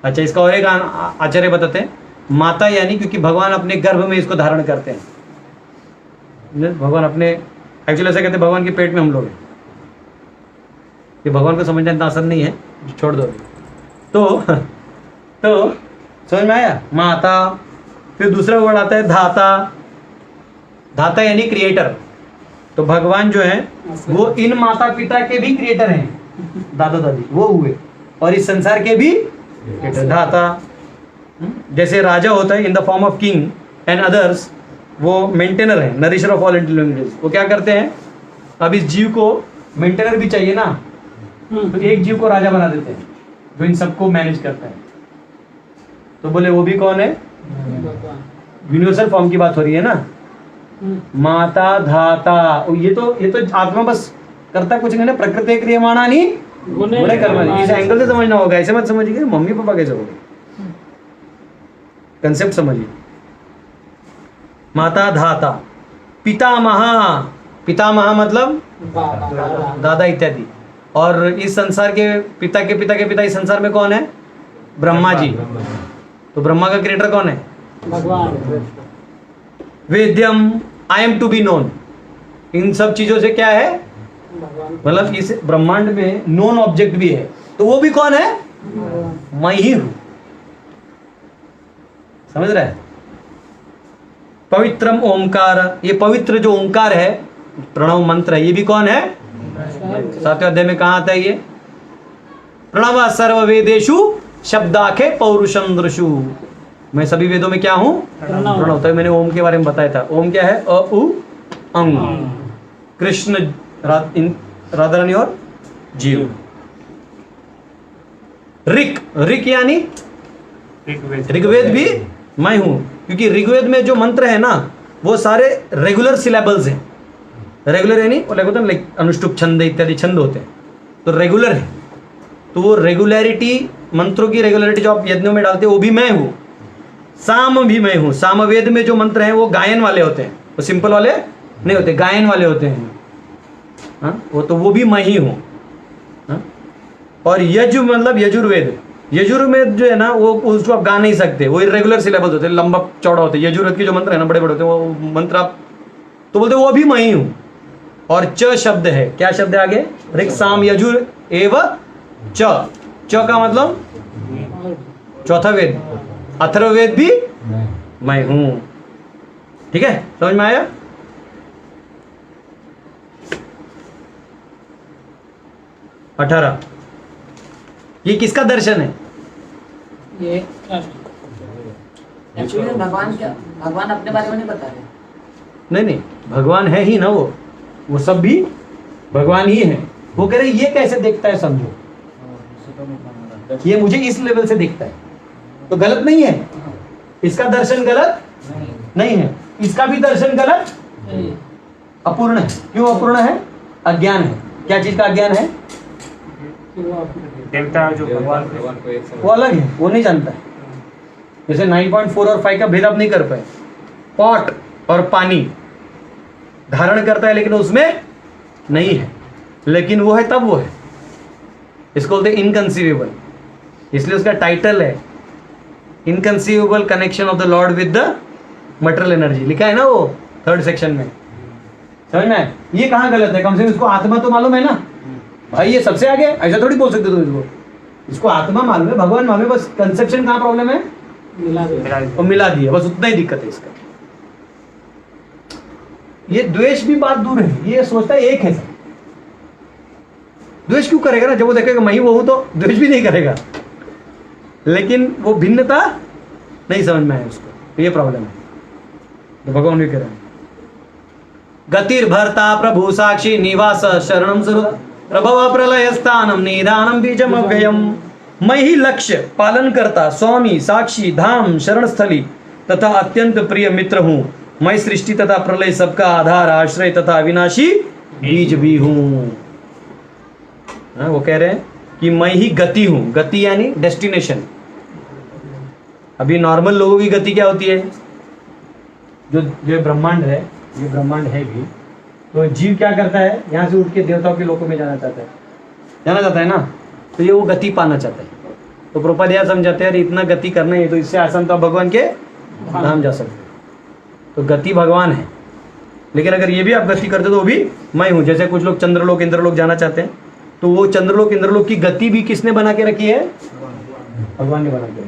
अच्छा, इसका और एक आचार्य बताते हैं, माता यानी क्योंकि भगवान अपने गर्भ में इसको धारण करते हैं। भगवान अपने, एक्चुअली ऐसा कहते हैं भगवान के पेट में हम लोग हैं। ये भगवान को समझना इतना आसान नहीं है, छोड़ दो। तो समझ में आया? माता, फिर दूसरा वर्ड आता है धाता। धाता यानी क्रिएटर। तो भगवान जो है वो इन माता पिता के भी क्रिएटर हैं, दादा दादी वो हुए, और इस संसार के भी क्रिएटर, धाता। जैसे राजा होता है in the form of king and others, वो मेंटेनर है, नरिशर ऑफ ऑल इंटेलिजेंस। वो क्या करते हैं, अब इस जीव को मेंटेनर भी चाहिए ना, तो एक जीव को राजा बना देते हैं जो इन सबको मैनेज करता है। तो बोले वो भी कौन है? यूनिवर्सल फॉर्म की बात हो रही है ना, माता धाता। ये तो आत्मा बस करता कुछ नहीं ना, प्रकृति क्रियमाणानि गुणे कर्माणि। इस एंगल से समझना होगा, ऐसे मत समझिए मम्मी पापा कैसे हो गए। कंसेप्ट समझिए। माता धाता, पितामह, पितामह मतलब दादा इत्यादि। और इस संसार के पिता के पिता के पिता इस संसार में कौन है? ब्रह्मा जी। तो ब्रह्मा का क्रिएटर कौन है? भगवान। वेद्यम, I am to be known. इन सब चीजों से क्या है? मतलब इस ब्रह्मांड में नोन ऑब्जेक्ट भी है, तो वो भी कौन है? मैं ही हूं। समझ रहा है? पवित्रम ओंकार, ये पवित्र जो ओंकार है, प्रणव मंत्र है, ये भी कौन है? 7वें अध्याय में कहा आता है ये? प्रणव सर्व वेदेषु शब्दाखे पौरुषम दृशु। मैं सभी वेदों में क्या हूं? प्रणव। तो मैंने ओम के बारे में बताया था। ओम क्या है? अ उ अंग। कृष्ण, राधा रानी और जीव। ऋक, ऋक यानी ऋग्वेद भी मैं हूं, क्योंकि ऋग्वेद में जो मंत्र है ना वो सारे रेगुलर सिलेबल्स हैं। रेगुलर यानी लाइक अनुष्टुप छंद इत्यादि छंद होते हैं, तो रेगुलर है। तो वो रेगुलरिटी, मंत्रों की रेगुलरिटी जो आप यज्ञों में डालते हैं वो भी मैं हूं। साम भी मैं हूं। सामवेद में जो मंत्र हैं वो गायन वाले होते हैं, वो सिंपल वाले नहीं होते, गायन वाले होते हैं। हाँ, वो भी मैं ही हूं। हाँ? और यजु मतलब यजुर्वेद, यजुर्वेद जो है ना वो उसको आप गा नहीं सकते, वो इरेगुलर सिलेबस होते हैं, लंबा चौड़ा होते हैं। यजुर्वेद के जो मंत्र है ना बड़े बड़े होते हैं, वो मंत्र आप तो बोलते वो भी मैं ही हूं। और च शब्द है, क्या शब्द है आगे? ऋक् साम यजुर एव च। च का मतलब चौथा वेद, अथर्ववेद भी मैं हूं। ठीक है, समझ में आया? अठारह, ये किसका दर्शन है? ये एक्चुअली भगवान अपने बारे में नहीं बता रहे। नहीं, भगवान है ही ना, वो सब भी भगवान ही है। वो कह रहे ये कैसे देखता है, समझो ये मुझे इस लेवल से देखता है, तो गलत नहीं है। इसका दर्शन गलत नहीं है, इसका भी दर्शन गलत अपूर्ण है। क्यों अपूर्ण है? अज्ञान है। क्या चीज का अज्ञान है? देवता जो भगवान वो अलग है, वो नहीं जानता है। जैसे 9.4 और 5 का भेद आप नहीं कर पाए। पॉट और पानी धारण करता है लेकिन उसमें नहीं है, लेकिन वो है तब वो है। इसको बोलते हैं इनकंसीवेबल, इसलिए उसका टाइटल है inconceivable connection of the Lord with the material energy, लिखा है ना वो 3rd सेक्शन में। समझ में आया? ये कहाँ गलत है? कम से कम इसको आत्मा तो मालूम है ना भाई, ये सबसे आगे। ऐसा थोड़ी बोल सकते तुम इसको आत्मा मालूम है, भगवान मालूम है, बस कंसेप्शन कहाँ प्रॉब्लम है? मिला दो। और मिला दिया, बस उतना ही दिक्कत है इसका। ये द्वेष भी बात दूर है, ये सोचता है एक है सब। द्वेष क्यों करेगा ना? जब वो देखेगा मैं ही वो हूं तो द्वेष भी नहीं करेगा, लेकिन वो भिन्नता नहीं समझ में आया उसको, तो ये प्रॉब्लम है। तो भगवान भी कह रहे हैं गतिर्भर्ता प्रभु साक्षी निवास शरणम स्वरूप प्रभव प्रलय स्थानम निदानम बीजम अव्ययम। मैं ही लक्ष्य पालन करता स्वामी साक्षी धाम शरण स्थली तथा अत्यंत प्रिय मित्र हूं। मैं सृष्टि तथा प्रलय सबका आधार आश्रय तथा अविनाशी बीज भी हूं। वो कह रहे हैं कि मैं ही गति हूं। गति यानी डेस्टिनेशन। अभी नॉर्मल लोगों की गति क्या होती है? जो ब्रह्मांड है, ये ब्रह्मांड है भी, तो जीव क्या करता है? यहाँ से उठ के देवताओं के लोकों में जाना चाहता है ना, तो ये वो गति पाना चाहता है। तो प्रभुपाद यह समझाते हैं इतना गति करना है, तो इससे आसान तो आप भगवान के धाम जा सकते हैं। तो गति भगवान है, लेकिन अगर ये भी आप गति करते तो वो भी मैं हूँ। जैसे कुछ लोग चंद्रलोक इंद्रलोक जाना चाहते हैं, तो वो चंद्रलोक इंद्रलोक की गति भी किसने बना के रखी है? भगवान ने बना के रखी है।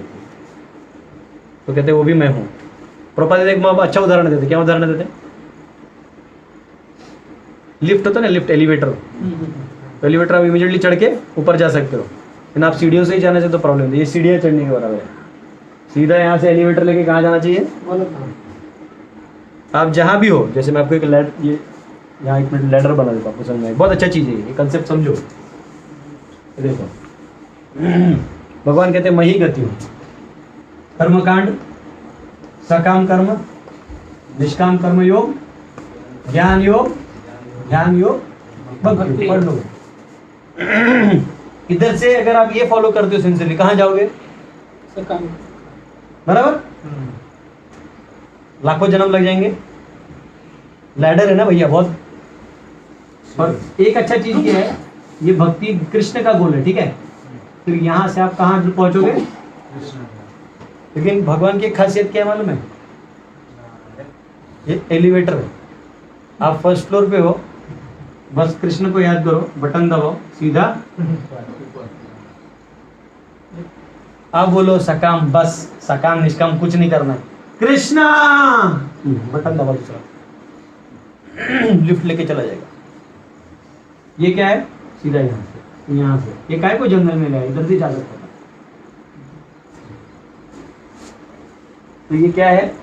तो कहते वो भी मैं हूँ। प्रभुपाद एक अच्छा उदाहरण देते। क्या उदाहरण देते? लिफ्ट होता है ना, लिफ्ट, एलिवेटर। तो एलिवेटर आप इमीडिएटली चढ़ के ऊपर जा सकते हो, लेकिन आप सीढ़ियों से ही जाने से तो प्रॉब्लम है। ये सीढ़ियाँ चढ़ने के बराबर है। सीधा यहाँ से एलिवेटर लेके कहाँ जाना चाहिए? आप जहाँ भी हो, जैसे मैं आपको एक ये यहाँ एक मिनट लैडर बना देता हूँ, आपको समझ में। बहुत अच्छा चीज़ है ये कंसेप्ट, समझो। देखो भगवान कहते हैं मैं ही गति हूँ। कर्मकांड, सकाम कर्म, निष्काम कर्म योग, ज्ञान योग, ध्यान योग, भक्ति। पढ़ लो। इधर से अगर आप ये फॉलो करते हो सिंसियरली, कहाँ जाओगे? सकाम। बराबर? लाखों जन्म लग जाएंगे। लैडर है ना भैया बहुत। और एक अच्छा चीज ये है, ये भक्ति कृष्ण का गोल है, ठीक है? फिर यहाँ से आप कहाँ पहुंचोगे? लेकिन भगवान की खासियत क्या है मालूम है? ये एलिवेटर है। आप फर्स्ट फ्लोर पे हो, बस कृष्ण को याद करो, बटन दबाओ, सीधा आप बोलो सकाम, बस सकाम निष्काम कुछ नहीं करना है, कृष्णा बटन दबाओ, दूसरा लिफ्ट लेके चला जाएगा। ये क्या है? सीधा यहाँ से ये काय को जंगल में गया, इधर से जा सकता था। तो ये क्या है?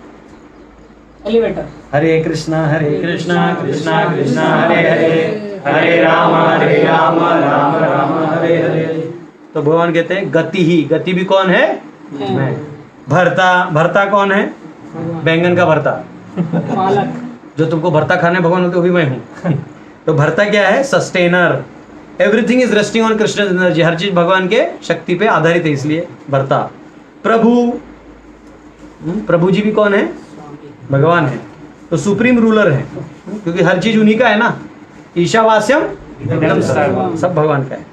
एलिवेटर। हरे कृष्णा कृष्णा कृष्णा हरे हरे, हरे राम राम राम हरे हरे। तो भगवान कहते हैं गति ही। गति भी कौन है? मैं। भरता कौन है? बैंगन का भरता। पालक। जो तुमको भरता खाने भगवान होते वो भी मैं हूँ। तो भरता क्या है? Sustainer. Everything is resting on Krishna energy. हर चीज भगवान के शक्ति पे आधारित है, इसलिए भरता। प्रभु जी भी कौन है? भगवान है। तो सुप्रीम रूलर है, क्योंकि हर चीज उन्हीं का है ना। ईशावास्यम सब भगवान का है।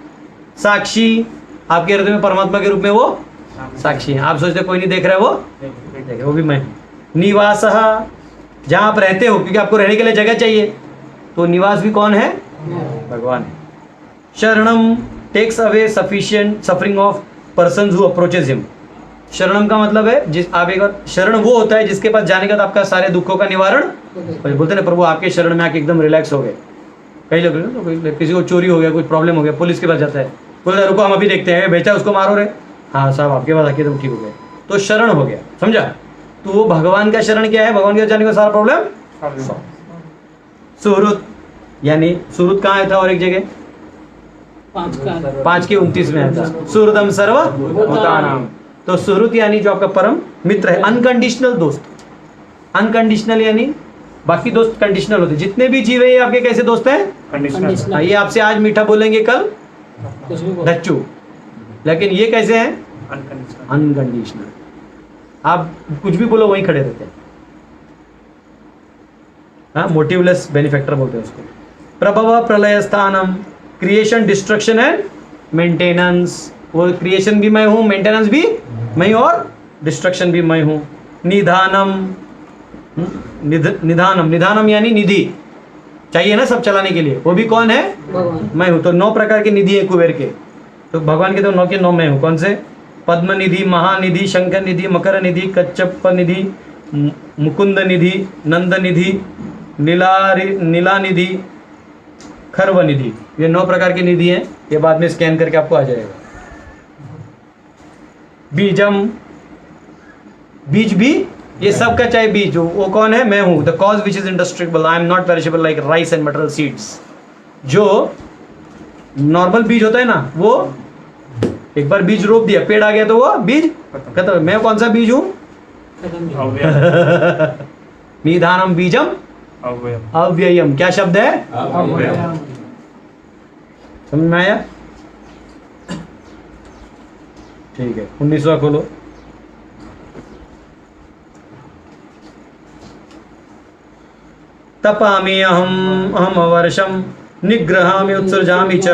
साक्षी, आपके हृदय में परमात्मा के रूप में वो साक्षी है। आप सोचते कोई नहीं देख रहा है, वो देख रहा है, वो भी मैं। निवास, जहाँ आप रहते हो, क्योंकि आपको रहने के लिए जगह चाहिए, तो निवास भी कौन है? भगवान है। शरणम takes away sufficient suffering of person who approaches him. शरणम का मतलब है जिस आप एक बार शरण वो होता है जिसके पास जाने का आपका सारे दुखों का निवारण। बोलते ना प्रभु आपके शरण में आके एकदम रिलैक्स हो गए। कई लोग तो किसी को चोरी हो गया, कुछ प्रॉब्लम हो गया, पुलिस के पास जाता है, बोलते रुको हम अभी देखते हैं, बेचा उसको मारो रे। हाँ साहब आपके पास आके तुम ठीक हो गए, तो शरण हो गया, समझा? तो वो भगवान का शरण क्या है? भगवान के जाने का सारा प्रॉब्लम। सुहृत, यानी सुहृत कहाँ आया था? और एक जगह 5 के 29 में आया था, सुहृदम सर्व भूतानां। तो सुहृत यानी जो आपका परम मित्र है, अनकंडीशनल दोस्त। अनकंडीशनल यानी बाकी दोस्त कंडीशनल होते। जितने भी जीव है ये आपके कैसे दोस्त हैं? कंडीशनल। ये आपसे आज मीठा बोलेंगे, कल डच्चू। लेकिन ये कैसे हैं? अनकंडीशनल। अनकंडीशनल। आप कुछ भी बोलो वहीं खड़े रहते हैं। हाँ, मोटिवलेस बेनिफैक्टर बोलते हैं उसको। प्रभव प्रलय स्थानम, क्रिएशन डिस्ट्रक्शन एंड मेंटेनेंस। वो क्रिएशन भी मैं हूँ, मेंटेनेंस भी मैं हूँ और डिस्ट्रक्शन भी मैं हूँ। निधानम, निधानम, निधानम यानी निधि चाहिए ना सब चलाने के लिए, वो भी कौन है? भगवान। मैं हूँ। तो 9 प्रकार की निधि है कुबेर के, तो भगवान के तो 9 के 9 मैं हूँ। कौन से? पद्म निधि, महानिधि, शंकर निधि, मकर निधि, कच्छप निधि, मुकुंद निधि, नंद निधि, नीला निधि, खर्व निधि। ये 9 प्रकार की निधि हैं। ये बाद में स्कैन करके आपको आ जाएगा। बीजम, बीज भी ये सब का चाहे बीज, वो कौन है? मैं हूं। The cause which is indestructible, I am not perishable like rice and mustard seeds. जो नॉर्मल बीज होता है ना, वो एक बार बीज रोप दिया, पेड़ आ गया तो वो बीज खत्म। मैं कौन सा बीज हूं? अव्ययम। निधानम बीजम अव्ययम। अव्ययम। क्या शब्द है? समझ में आया? ठीक है, 19वां खोलो। तपामि अहम वर्षम निग्रहामि उत्सृजामि च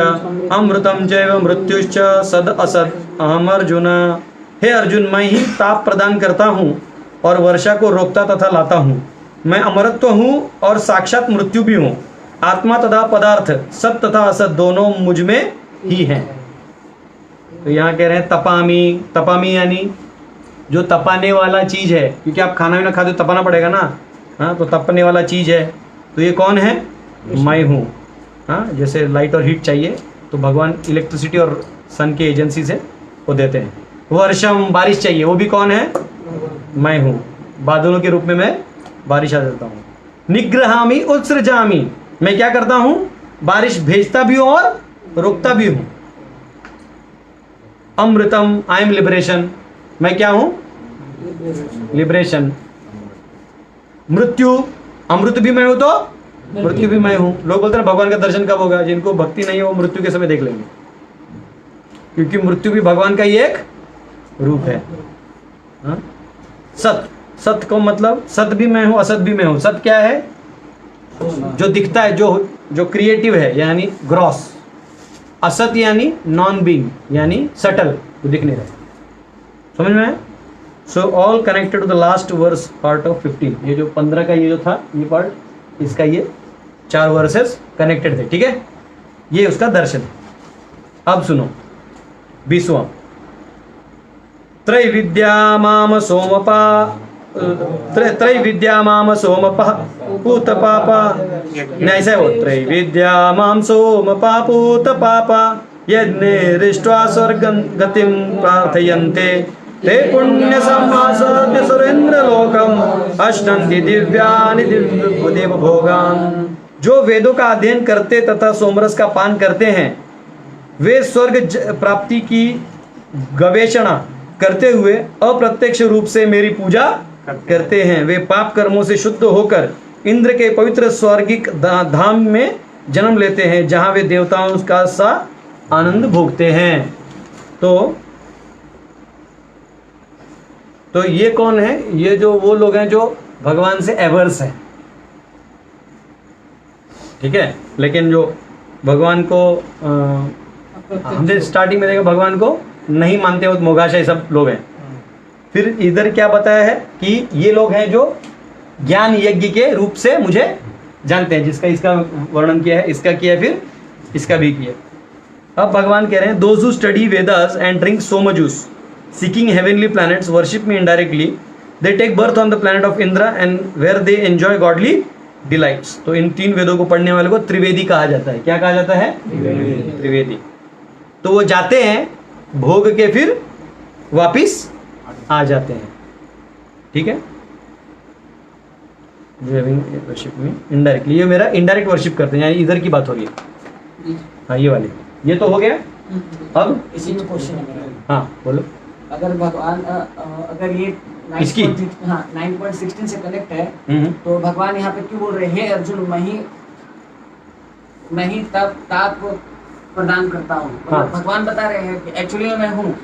अमृतम चैव मृत्युश्च सद असद अहम अर्जुन। हे अर्जुन, मैं ही ताप प्रदान करता हूँ और वर्षा को रोकता तथा लाता हूँ। मैं अमरत्व हूँ और साक्षात मृत्यु भी हूँ। आत्मा तथा पदार्थ, सत तथा असत दोनों मुझ में ही हैं। तो यहाँ कह रहे हैं तपामी। तपामी यानी जो तपाने वाला चीज है, क्योंकि आप खाना भी ना खाते तो तपाना पड़ेगा ना। हाँ, तो तपने वाला चीज है। तो ये कौन है? मैं हूँ। हाँ, जैसे लाइट और हीट चाहिए तो भगवान इलेक्ट्रिसिटी और सन के एजेंसी से वो देते हैं। वर्षम, बारिश चाहिए, वो भी कौन है? मैं हूँ। बादलों के रूप में मैं बारिश आ जाता हूँ। निग्रहामि उत्सृजामि, मैं क्या करता हूँ? बारिश भेजता भी हूँ और रोकता भी हूँ। अमृतम, आई एम लिबरेशन, मैं क्या हूँ? लिबरेशन। मृत्यु, अमृत भी मैं हूं तो मृत्यु भी मैं हूं। लोग बोलते हैं भगवान का दर्शन कब होगा? जिनको भक्ति नहीं है वो मृत्यु के समय देख लेंगे, क्योंकि मृत्यु भी भगवान का ही एक रूप है। हाँ? सत, सत को मतलब सत भी मैं हूं, असत भी मैं हूं। सत क्या है? जो दिखता है, जो क्रिएटिव है, यानी ग्रॉस। असत यानी नॉन बीइंग, यानी सटल, जो दिख नहीं रहा। समझ में आया? So all connected to the last verse part of 15। ये जो 15 का ये जो था, ये पार्ट, इसका ये 4 वर्सेस कनेक्टेड थे। ठीक है, ये उसका दर्शन। अब सुनो 20वां। त्रैविद्या माम सोमपा, त्रैविद्या माम सोमपः पूत पापा। नहीं, ऐसा है वो। त्रैविद्या माम सोमपा पूत पापा यज्ञेरिष्ट्वा स्वर्गं गतिं प्रार्थयन्ते ते पुण्य सम्मासाद्य सुरेंद्र लोकम अष्टंति दिव्यानि देव भोगान। जो वेदों का अध्ययन करते तथा सोमरस का पान करते हैं, वे स्वर्ग प्राप्ति की गवेषणा करते हुए अप्रत्यक्ष रूप से मेरी पूजा करते हैं। वे पाप कर्मों से शुद्ध होकर इंद्र के पवित्र स्वर्गिक धाम में जन्म लेते हैं, जहां वे देवताओं का सा आनंद भोगते हैं। तो ये कौन है? ये जो वो लोग हैं जो भगवान से एवर्स हैं। ठीक है, लेकिन जो भगवान को हमने स्टार्टिंग में देखा, भगवान को नहीं मानते हो, मोगाशय सब लोग हैं। फिर इधर क्या बताया है कि ये लोग हैं जो ज्ञान यज्ञ के रूप से मुझे जानते हैं, जिसका इसका वर्णन किया है, इसका किया है, फिर इसका भी किया। अब भगवान कह रहे हैं, those who study Vedas and drink soma juice seeking heavenly planets worship me indirectly, they take birth on the planet of Indra and where they enjoy godly delights। तो इन 3 वेदों को पढ़ने वाले को त्रिवेदी कहा जाता है। क्या कहा जाता है? त्रिवेदी। तो वो जाते हैं भोग के, फिर वापिस आ जाते हैं। ठीक है, वर्शिप में इनडायरेक्टली, ये मेरा इनडायरेक्ट वर्शिप करते हैं, यानी इधर की बात हो रही है। हाँ, ये वाली, ये तो हो गया। अब इसी में क्वेश्चन है मेरा। हाँ बोलो। अगर भगवान अगर ये इसकी 9.16 से कनेक्ट है, तो भगवान यहाँ पे क्यों बोल रहे हैं, हे अर्जुन, मैं ही ताप प्रदान करता हूँ। हाँ। भगवान बता रहे हैं कि एक्चुअली में मैं हूँ।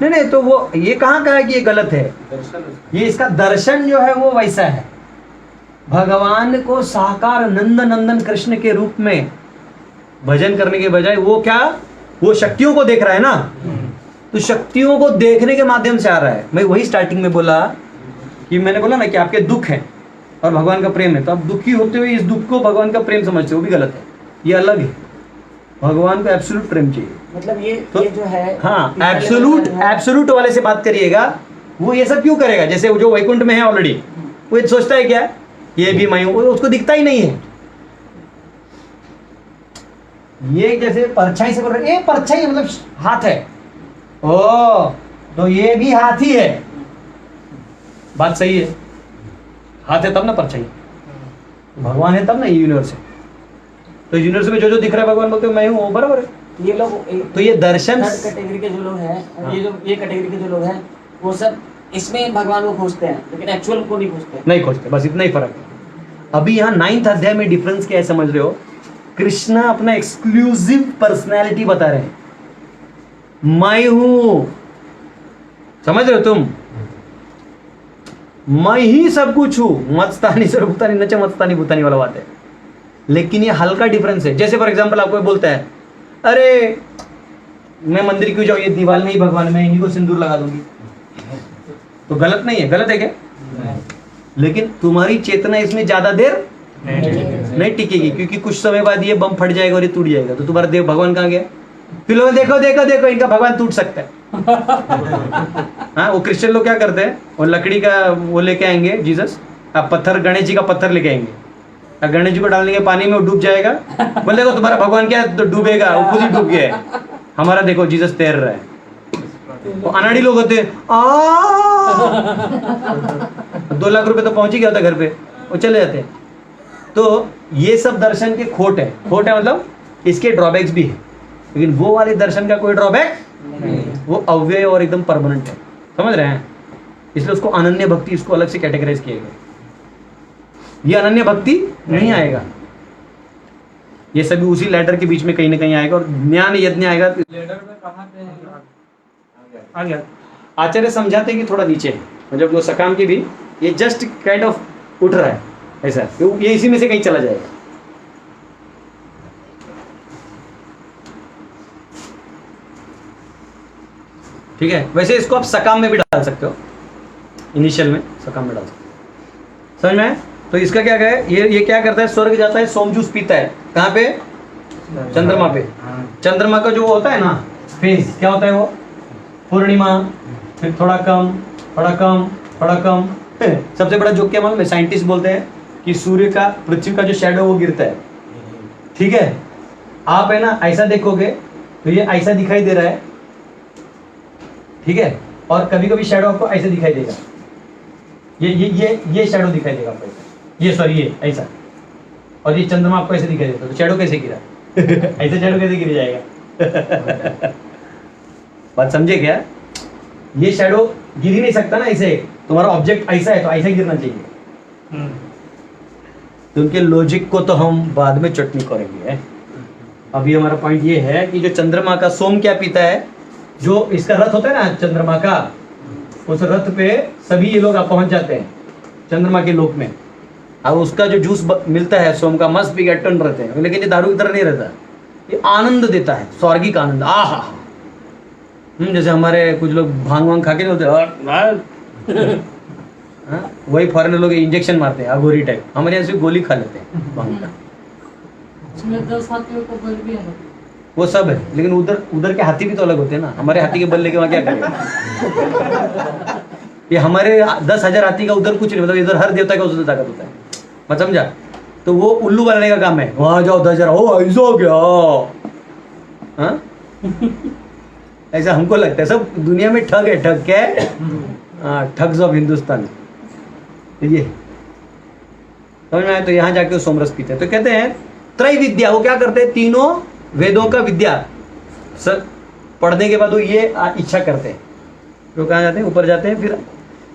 नहीं, तो वो ये कहाँ कहा है कि ये गलत है? ये इसका दर्शन जो है वो वैसा है। भगवान को साकार नंद नंदन कृष्ण के रूप में भजन करने के बजाय वो क्या, वो शक्तियों को देख रहा है ना, तो शक्तियों को देखने के माध्यम से आ रहा है। मैं वही स्टार्टिंग में बोला कि मैंने बोला ना कि आपके दुख है और भगवान का प्रेम है, तो आप दुखी होते हुए इस दुख को भगवान का प्रेम समझते हो, वो भी गलत है। ये अलग है। भगवान को एब्सोल्यूट प्रेम चाहिए। मतलब ये जो है, हाँ, एब्सोल्यूट वाले से बात करिएगा। वो ये सब क्यों करेगा? जैसे जो वैकुंठ में है ऑलरेडी, वो ये सोचता है क्या ये भी मैं हूं, उसको दिखता ही नहीं है। ये जैसे परछाई से बोल रहे, ये परछाई मतलब हाथ है, ओ तो ये भी हाथ ही है। बात सही है, हाथ है तब ना परछाई, भगवान है तब ना यूनिवर्स है। तो यूनिवर्स में जो जो दिख रहा है भगवान बोलते मैं हूँ, बराबर है। ये लोग तो ये दर्शन कैटेगरी के जो लोग हैं, ये कैटेगरी के जो लोग हैं, वो सब इसमें भगवान को खोजते हैं, लेकिन एक्चुअल को नहीं खोजते। बस इतना ही फर्क है। अभी यहाँ 9th अध्याय में डिफरेंस क्या है समझ रहे हो? कृष्णा अपना एक्सक्लूसिव पर्सनैलिटी बता रहे हैं, मैं हूं, समझ रहे हो तुम? मैं ही सब कुछ हूं। मत्स्तानी सर्वभूतानी नच मत्स्तानी भूतानी वाला बात है। लेकिन ये हल्का डिफरेंस है। जैसे फॉर एग्जांपल आपको बोलता है, अरे मैं मंदिर क्यों जाऊँ, ये दीवार में ही भगवान, मैं इन्हीं को सिंदूर लगा दूंगी, तो गलत नहीं है? गलत है क्या? लेकिन तुम्हारी चेतना इसमें ज्यादा देर नहीं टिकेगी, क्योंकि कुछ समय बाद ये बम फट जाएगा और ये टूट जाएगा, तो तुम्हारा देव भगवान कहाँ गया? फिर लोग देखो देखो देखो इनका भगवान टूट सकता है। हाँ, वो क्रिश्चियन लोग क्या करते हैं, वो लकड़ी का वो लेके आएंगे जीसस, अब पत्थर, गणेश जी का पत्थर लेके आएंगे, अब गणेश जी को डालने के पानी में वो डूब जाएगा, बोले देखो तुम्हारा भगवान क्या तो डूबेगा, वो खुद ही डूब गया है, हमारा देखो जीसस तैर रहा है। तो अनाड़ी लोग होते हैं, 2 लाख रुपए तो पहुंच ही गया होता घर पे, वो चले जाते हैं। तो ये सब दर्शन के खोट है मतलब इसके ड्रॉबैक्स भी है, लेकिन वो वाले दर्शन का कोई ड्रॉबैक नहीं, वो अव्यय और एकदम परमानेंट है। समझ रहे हैं? इसलिए उसको अनन्य भक्ति, इसको अलग से कैटेगराइज किया गया। ये अनन्य भक्ति नहीं आएगा, ये सभी उसी लैडर के बीच में कहीं ना कहीं आएगा, और ज्ञान यज्ञ आएगा। आ गया। आचार्य समझाते हैं कि थोड़ा नीचे है, मतलब वो सकाम के भी ये जस्ट काइंड ऑफ उठ रहा है ऐसा, ये इसी में से कहीं चला जाएगा। ठीक है, वैसे इसको आप सकाम में भी डाल सकते हो, इनिशियल में सकाम में डाल सकते हो। समझ में आया? तो इसका क्या है, ये क्या करता है, स्वर्ग जाता है, सोम जूस पीता है, कहाँ पे? चंद्रमा पे। चंद्रमा का जो होता है ना फेज, क्या होता है वो? पूर्णिमा, फिर थोड़ा कम, थोड़ा कम, थोड़ा कम। सबसे बड़ा जोक क्या मालूम है? साइंटिस्ट बोलते हैं कि सूर्य का, पृथ्वी का जो शैडो वो गिरता है, ठीक है? आप है ना ऐसा देखोगे तो ये ऐसा दिखाई दे रहा है, ठीक है? और कभी कभी शैडो आपको ऐसे दिखाई देगा, ये शैडो दिखाई देगा आपको ऐसा, ये सॉरी ये ऐसा, और ये चंद्रमा आपको ऐसे दिखाई देता है, तो शैडो कैसे गिरा? ऐसे शैडो कैसे गिर जाएगा? बात समझे क्या? ये शैडो गिर ही नहीं सकता ना ऐसे, तुम्हारा ऑब्जेक्ट ऐसा है तो ऐसा ही गिरना चाहिए। तो उनके लॉजिक को तो हम बाद में चटनी करेंगे। अभी हमारा पॉइंट ये है कि जो चंद्रमा का सोम क्या पीता है, जो इसका रथ होता है ना चंद्रमा का, उस रथ पे सभी ये लोग पहुंच जाते हैं चंद्रमा के लोक में, अब उसका जो जूस मिलता है सोम का, मस्त भी टन रहते हैं, लेकिन ये दारू की तरह नहीं रहता, ये आनंद देता है, स्वर्गिक आनंद। आहा, जैसे हमारे कुछ लोग भांग वांग खा के नहीं होते, वही फॉरेनर लोग इंजेक्शन मारते हैं अघोरी टाइप, हमारे यहाँ से गोली खा लेते हैं भांग का। वो सब है, लेकिन उधर के हाथी भी तो अलग होते हैं ना, हमारे हाथी के बल लेके वहाँ क्या करेंगे? ये हमारे 10,000 हाथी का उधर कुछ नहीं, मतलब इधर हर देवता का उधर ताकत होता है, मत समझा? तो वो उल्लू बनाने का काम है, वहां जाओ 10,000, हो ऐसा हो गया, हाँ? ऐसा हमको लगता है। सब दुनिया में ठग है, ठग क्या है? ठग्स ऑफ हिंदुस्तान, ये समझ में आया? तो यहाँ जाके सोमरस पीते हैं। तो कहते हैं त्रय विद्या, वो क्या करते हैं? तीनों वेदों का विद्या सर पढ़ने के बाद वो ये इच्छा करते हैं, तो कहाँ जाते हैं? ऊपर जाते हैं।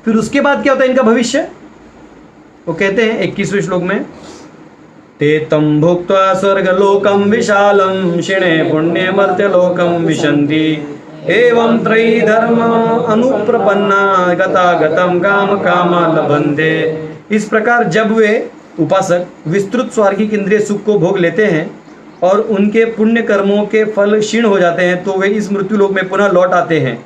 फिर उसके बाद क्या होता है इनका भविष्य? वो कहते हैं 21वें श्लोक में, ते तं भुक्त्वा स्वर्गलोकं विशालं क्षिणे पुण्ये मर्त्यलोकं विशन्ति एवं त्रयी धर्म अनुप्रपन्ना गतागतं काम कामा लभन्ते। इस प्रकार जब वे उपासक विस्तृत स्वार्गिक इंद्रिय सुख को भोग लेते हैं और उनके पुण्य कर्मों के फल क्षीण हो जाते हैं तो वे इस मृत्यु लोक में पुनः लौट आते हैं।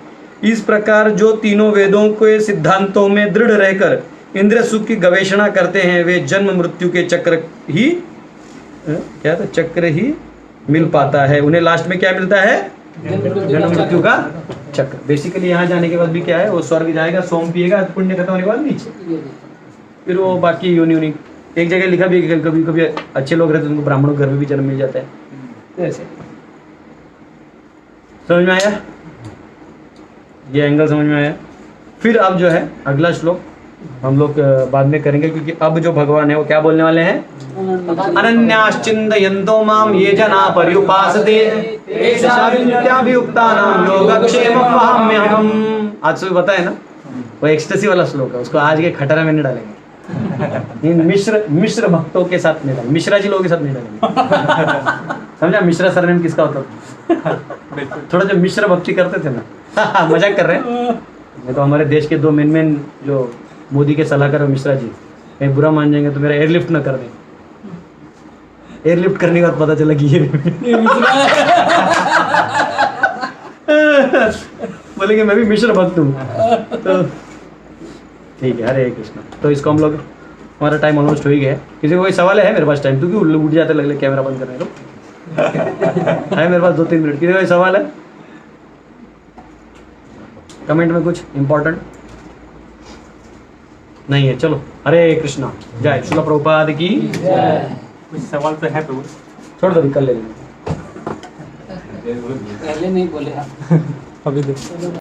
इस प्रकार जो तीनों वेदों के सिद्धांतों में दृढ़ रहकर इंद्रिय सुख की गवेषणा करते हैं वे जन्म मृत्यु के चक्र ही क्या था चक्र ही मिल पाता है। उन्हें लास्ट में क्या मिलता है? जन्म मृत्यु का चक्र। बेसिकली यहाँ जाने के बाद भी क्या है, वो स्वर्ग जाएगा, सोम पिएगा, पुण्य खत्म होने के बाद नीचे, फिर वो बाकी यूनि एक जगह लिखा भी कभी कभी अच्छे लोग रहते हैं उनको ब्राह्मणों के घर में भी जन्म मिल जाता है। ऐसे समझ में आया? ये एंगल समझ में आया? फिर अब जो है अगला श्लोक हम लोग बाद में करेंगे, क्योंकि अब जो भगवान है वो क्या बोलने वाले हैं? अनन्याश्चिन्तयन्तो मां ये जना पर्युपासते तेषां योगक्षेममहम्यहम्। आज सुबह बताया ना, वो एक्सटेसी वाला श्लोक है, उसको आज के खटारा में नहीं डालेंगे। इन मिश्र भक्तों के साथ नहीं डालेंगे, मिश्रा जी लोगों के साथ नहीं डालेंगे। समझा मिश्रा सरनेम किसका होता था? थोड़ा जो मिश्र भक्ति करते थे ना, मजाक कर रहे हैं। मैं तो हमारे देश के दो मेन जो मोदी के सलाहकार है मिश्रा जी, कहीं बुरा मान जाएंगे तो मेरा एयरलिफ्ट ना कर दें। एयरलिफ्ट करने के बाद पता चला कि ये बोलेंगे मैं भी मिश्र भक्त हूँ। तो ठीक है, हरे कृष्णा। तो इसको हम लोग, हमारा टाइम ऑलमोस्ट हो ही गया है। किसी को कोई सवाल है मेरे पास? टाइम क्योंकि उठ जाते लग कैमरा बंद करने को है मेरे पास 2-3 मिनट। किसी को कोई सवाल है? कमेंट में कुछ इम्पोर्टेंट नहीं है? चलो, हरे कृष्णा। जय श्रील प्रभुपाद की। कुछ सवाल तो है प्रभु, छोड़ दो, कल ले लेंगे। पहले नहीं बोले आप। अभी देखो।